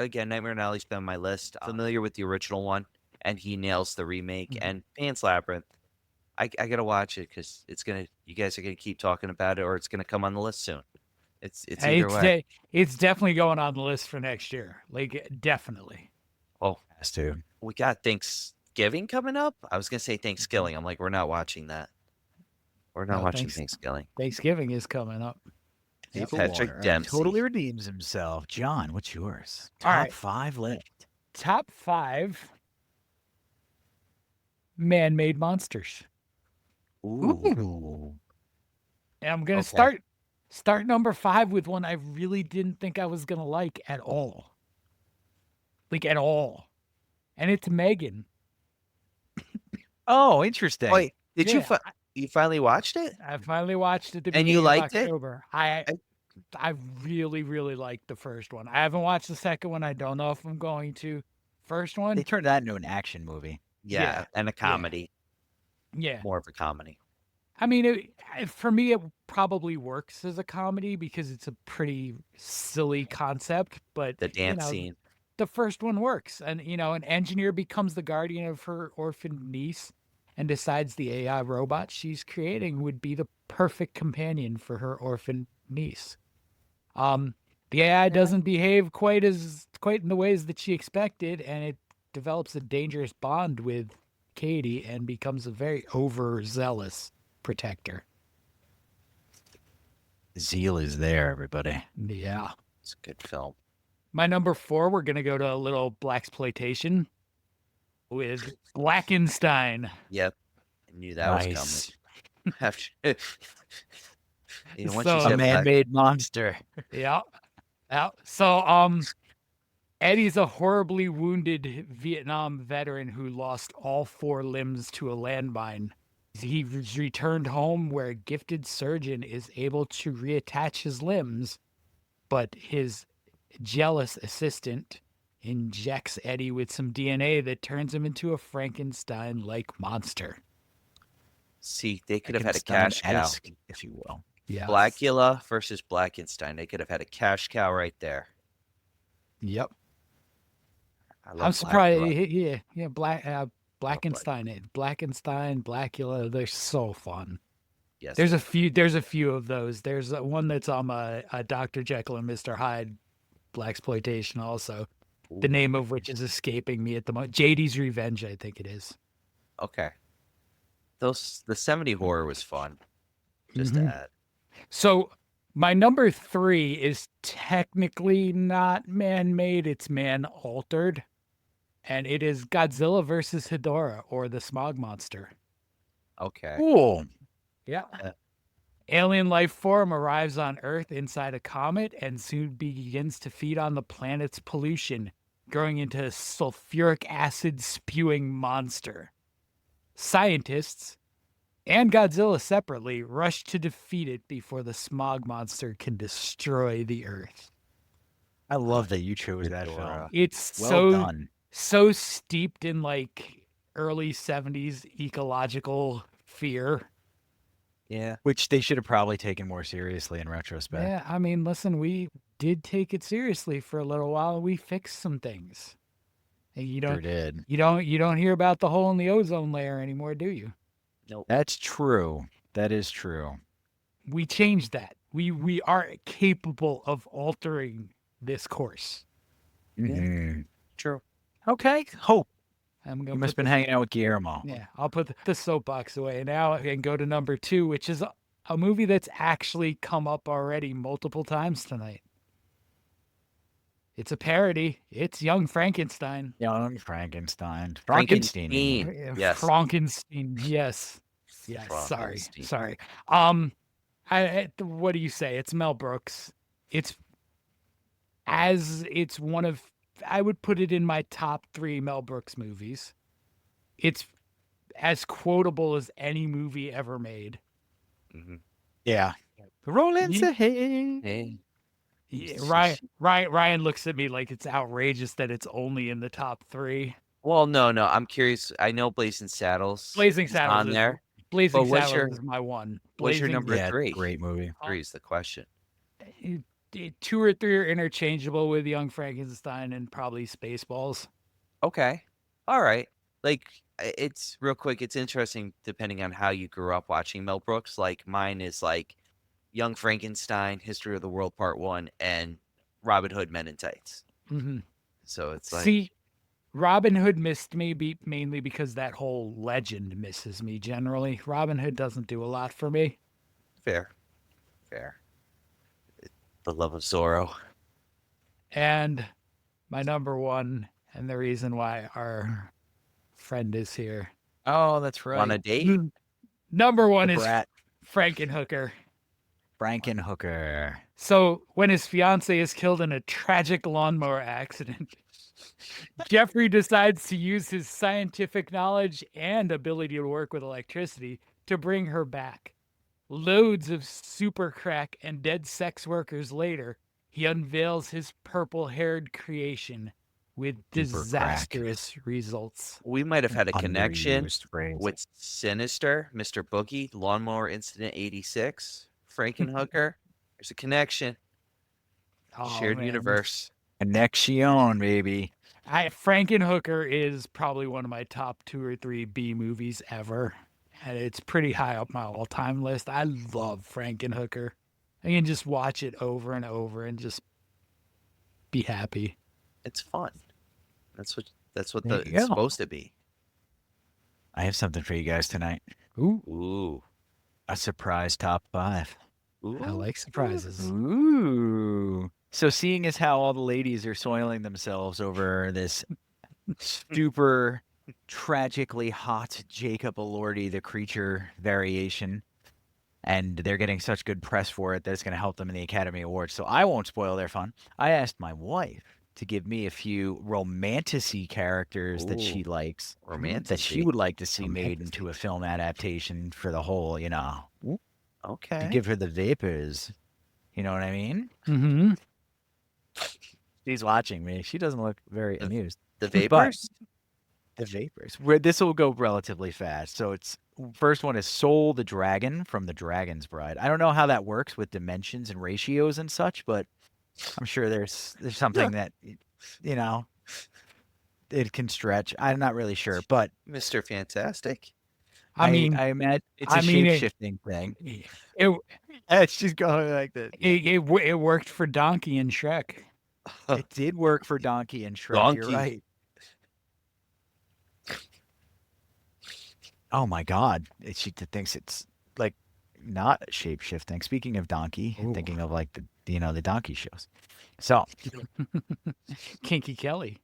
Alley's been on my list. I'm familiar with the original one, and he nails the remake. Mhm. And Pan's Labyrinth, I gotta watch it because you guys are gonna keep talking about it, or it's gonna come on the list soon. It's either way. It's definitely going on the list for next year. Like, definitely. Oh, Has to. we got Thanksgiving coming up. I was gonna say Thanksgiving. I'm like, we're not watching that. We're not No, watching Thanksgiving. Thanksgiving is coming up. Shape of Patrick Water. Dempsey. Totally redeems himself. John, what's yours? All Top right. 5 left. Top 5 man-made monsters. Ooh. And I'm gonna Okay. start number 5 with one I really didn't think I was gonna like at all. Like, at all. And it's Megan. Oh, interesting. Wait, did you Yeah, you finally watched it? I finally watched it at the And you beginning of liked it? October. I really, really liked the first one. I haven't watched the second one. I don't know if I'm going to. First They one, turned that into an action movie. Yeah, and a comedy, yeah. more of a comedy. I mean, for me, it probably works as a comedy because it's a pretty silly concept. But The dance scene. the first one works, and an engineer becomes the guardian of her orphaned niece, and decides the AI robot she's creating would be the perfect companion for her orphaned niece. The AI doesn't behave quite in the ways that she expected, and it develops a dangerous bond with Katie and becomes a very overzealous protector. Zeal is there, everybody. Yeah. It's a good film. My number 4, we're gonna go to a little blaxploitation with Blackenstein. Yep, I knew that was Nice. coming. Once So- you A said black, man-made monster. Yeah. Yeah. So Eddie's a horribly wounded Vietnam veteran who lost all 4 limbs to a landmine. He returned home where a gifted surgeon is able to reattach his limbs, but his jealous assistant injects Eddie with some DNA that turns him into a Frankenstein-like monster. see, they could have had a cash Frankenstein-esque, cow. if you will. Yeah. Blackula versus Blackenstein. They could have had a cash cow right there. Yep. I love I'm surprised. Blackula. Yeah. Blackenstein, Blackenstein, Blackula. They're so fun. Yes. There's a few of those. There's one that's on a Dr. Jekyll and Mr. Hyde blaxploitation also. The Ooh, name of which is escaping me at the moment. JD's Revenge, I think it is. okay. The 70 horror was fun. Just to Mhm. add. So my number 3 is technically not man-made, it's man-altered. And it is Godzilla versus Hedorah, or the Smog Monster. Okay. Cool. Yeah. Yeah. Alien life form arrives on Earth inside a comet and soon begins to feed on the planet's pollution, growing into a sulfuric acid spewing monster. Scientists and Godzilla separately rush to defeat it before the smog monster can destroy the Earth. I love that you chose that film. Ghidorah. It's Well done. so steeped in like early 70s ecological fear. Yeah. Which they should have probably taken more seriously in retrospect. Yeah, I mean, listen, we did take it seriously for a little while. We fixed some things. And Sure did. you don't hear about the hole in the ozone layer anymore, do you? Nope. That's true. That is true. We changed that. We are capable of altering this course. Mhm. True. Okay. Hope. I'm You gonna must have put been hanging out with Guillermo. Yeah, I'll put the soapbox away now and go to number 2, which is a movie that's actually come up already multiple times tonight. It's a parody. It's Young Frankenstein. Young Frankenstein. Frankenstein. Yes. Frankenstein. Yes. Yes. Sorry. Frankenstein. Sorry. What do you say? It's Mel Brooks. It's one of, I would put it in my top 3 Mel Brooks movies. It's as quotable as any movie ever made. Mm-hmm. Yeah. Rolling Ye- ahead. Hey. Yeah, Ryan looks at me like it's outrageous that it's only in the top 3. Well, no. I'm curious. I know Blazing Saddles. Blazing is Saddles on is, there. Blazing But what's Saddles your- is my one. what's your Blazing, number Yeah, 3? great movie. 3 is the question. 2 or 3 are interchangeable with Young Frankenstein and probably Spaceballs. Okay. All right. Like, it's real quick. It's interesting depending on how you grew up watching Mel Brooks. Like, mine is like Young Frankenstein, History of the World Part 1, and Robin Hood Men in Tights. Mm-hmm. So it's like, See, Robin Hood missed me mainly because that whole legend misses me generally. Robin Hood doesn't do a lot for me. fair. The Love of Zorro. And my number 1, and the reason why our friend is here. Oh, that's right. On a date? Number 1 The is Brat. Frankenhooker. Frankenhooker. So when his fiance is killed in a tragic lawnmower accident, Jeffrey decides to use his scientific knowledge and ability to work with electricity to bring her back. Loads of super crack and dead sex workers later, he unveils his purple-haired creation with Super crack. disastrous results. We might have had a connection Underused phrase. with Sinister, Mr. Boogie, Lawnmower Incident 86, Frankenhooker. There's a connection. Oh, Shared man. universe. Connection, baby. Frankenhooker is probably one of my top 2 or 3 B movies ever. And it's pretty high up my all-time list. I love Frankenhooker. I can just watch it over and over and just be happy. It's fun. That's what There it's you go. supposed to be. I have something for you guys tonight. Ooh. A surprise top 5. Ooh. I like surprises. Ooh. So seeing as how all the ladies are soiling themselves over this super tragically hot Jacob Elordi the Creature variation, and they're getting such good press for it that it's going to help them in the Academy Awards, so I won't spoil their fun. I asked my wife to give me a few romantasy characters that she Ooh. likes, that she Romantasy. would like to see made into a film adaptation for the whole, to Okay. give her the vapors. You know what I mean? Mm-hmm. She's watching me. She doesn't look very amused. The Vapors? The vapors. This will go relatively fast. So it's first one is Soul the Dragon from The Dragon's Bride. I don't know how that works with dimensions and ratios and such, but I'm sure there's something that it can stretch. I'm not really sure, but Mr. Fantastic. I mean, I imagine it's I a mean, shape-shifting thing. it It's just going like this. it worked for Donkey and Shrek. It did work for Donkey and Shrek. You're Donkey. right. Oh my God! She thinks it's like not shape-shifting. Speaking of Donkey, Ooh. thinking of like the the Donkey shows. So Kinky Kelly.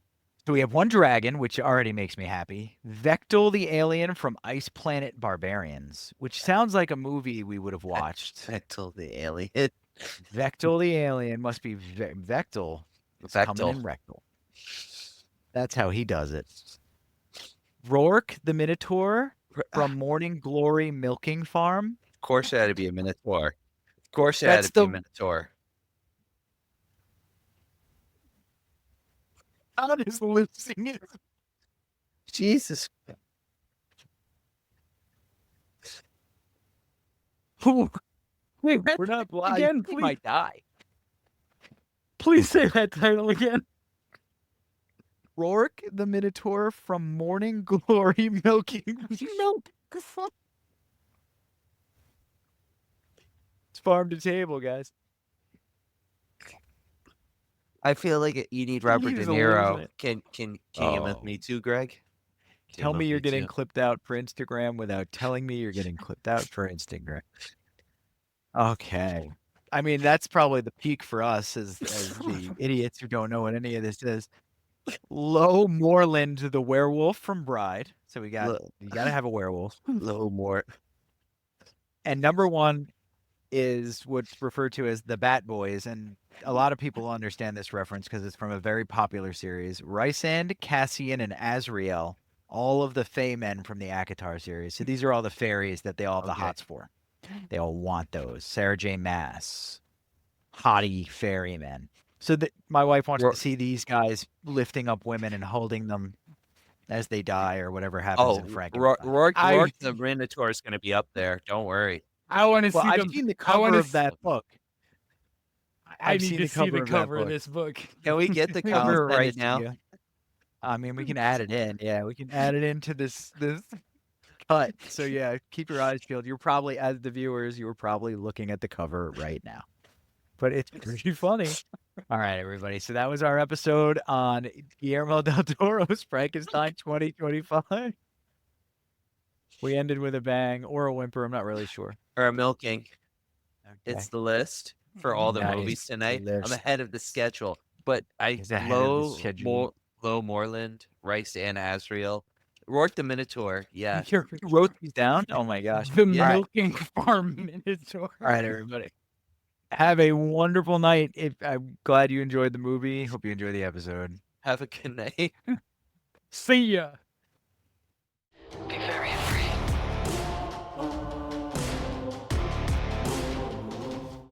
we have one dragon, which already makes me happy. Vectel the alien from Ice Planet Barbarians, which sounds like a movie we would have watched. Vectel the alien. Vectel the alien must be Vectel. It's coming in Vectel. rectal. That's how he does it. Rourke the Minotaur from Morning Glory Milking Farm. Of course it had to be a Minotaur. Of course it That's had to be a the- Minotaur. God is losing it. Jesus. Wait, We're not blind. again, He please. might die. Please say that title again. Rourke the Minotaur from Morning Glory Milking. Milk. It's farm to table, guys. I feel like you need Robert De He's Niro. losing it. Can you with Oh. me too, Greg? Can you Tell with me you're getting too? clipped out for Instagram without telling me you're getting clipped out for Instagram. Okay. I mean, that's probably the peak for us as the idiots who don't know what any of this is. Low Moreland, the werewolf from Bride. So you got to have a werewolf. Little more. And number one is what's referred to as the Bat Boys, and a lot of people understand this reference because it's from a very popular series. Rysand, Cassian, and Azrael, all of the Fae men from the ACOTAR series. So these are all the fairies that they all have the Okay. hots for. They all want those. Sarah J. Maas, hottie fairy men. So that my wife wants to see these guys lifting up women and holding them as they die or whatever happens in Frankenstein. Rourke I- the Minotaur is going to be up there. Don't worry. I want to Well, see I've them. seen the I wanna cover of s- that book. I I've need seen to the see cover the of that cover of book. this book. Can we get the Cover cover right right now? now. I mean, we can add it in. Yeah, we can add it into this cut. So yeah, keep your eyes peeled. You're probably, as the viewers, you were probably looking at the cover right now. But it's pretty funny. All right, everybody. So that was our episode on Guillermo del Toro's Frankenstein 2025. We ended with a bang or a whimper. I'm not really sure. Or a milking. Okay. It's the list for all the Nice. movies tonight. I'm List. ahead of the schedule, but He's ahead of the schedule. Low Moreland, Rice and Azrael, Rourke the Minotaur. Yeah, You're You wrote these down? Oh my gosh. the Yeah. milking farm Minotaur. All right, everybody. Have a wonderful night. I'm glad you enjoyed the movie. Hope you enjoy the episode. have a good night. See ya. Be very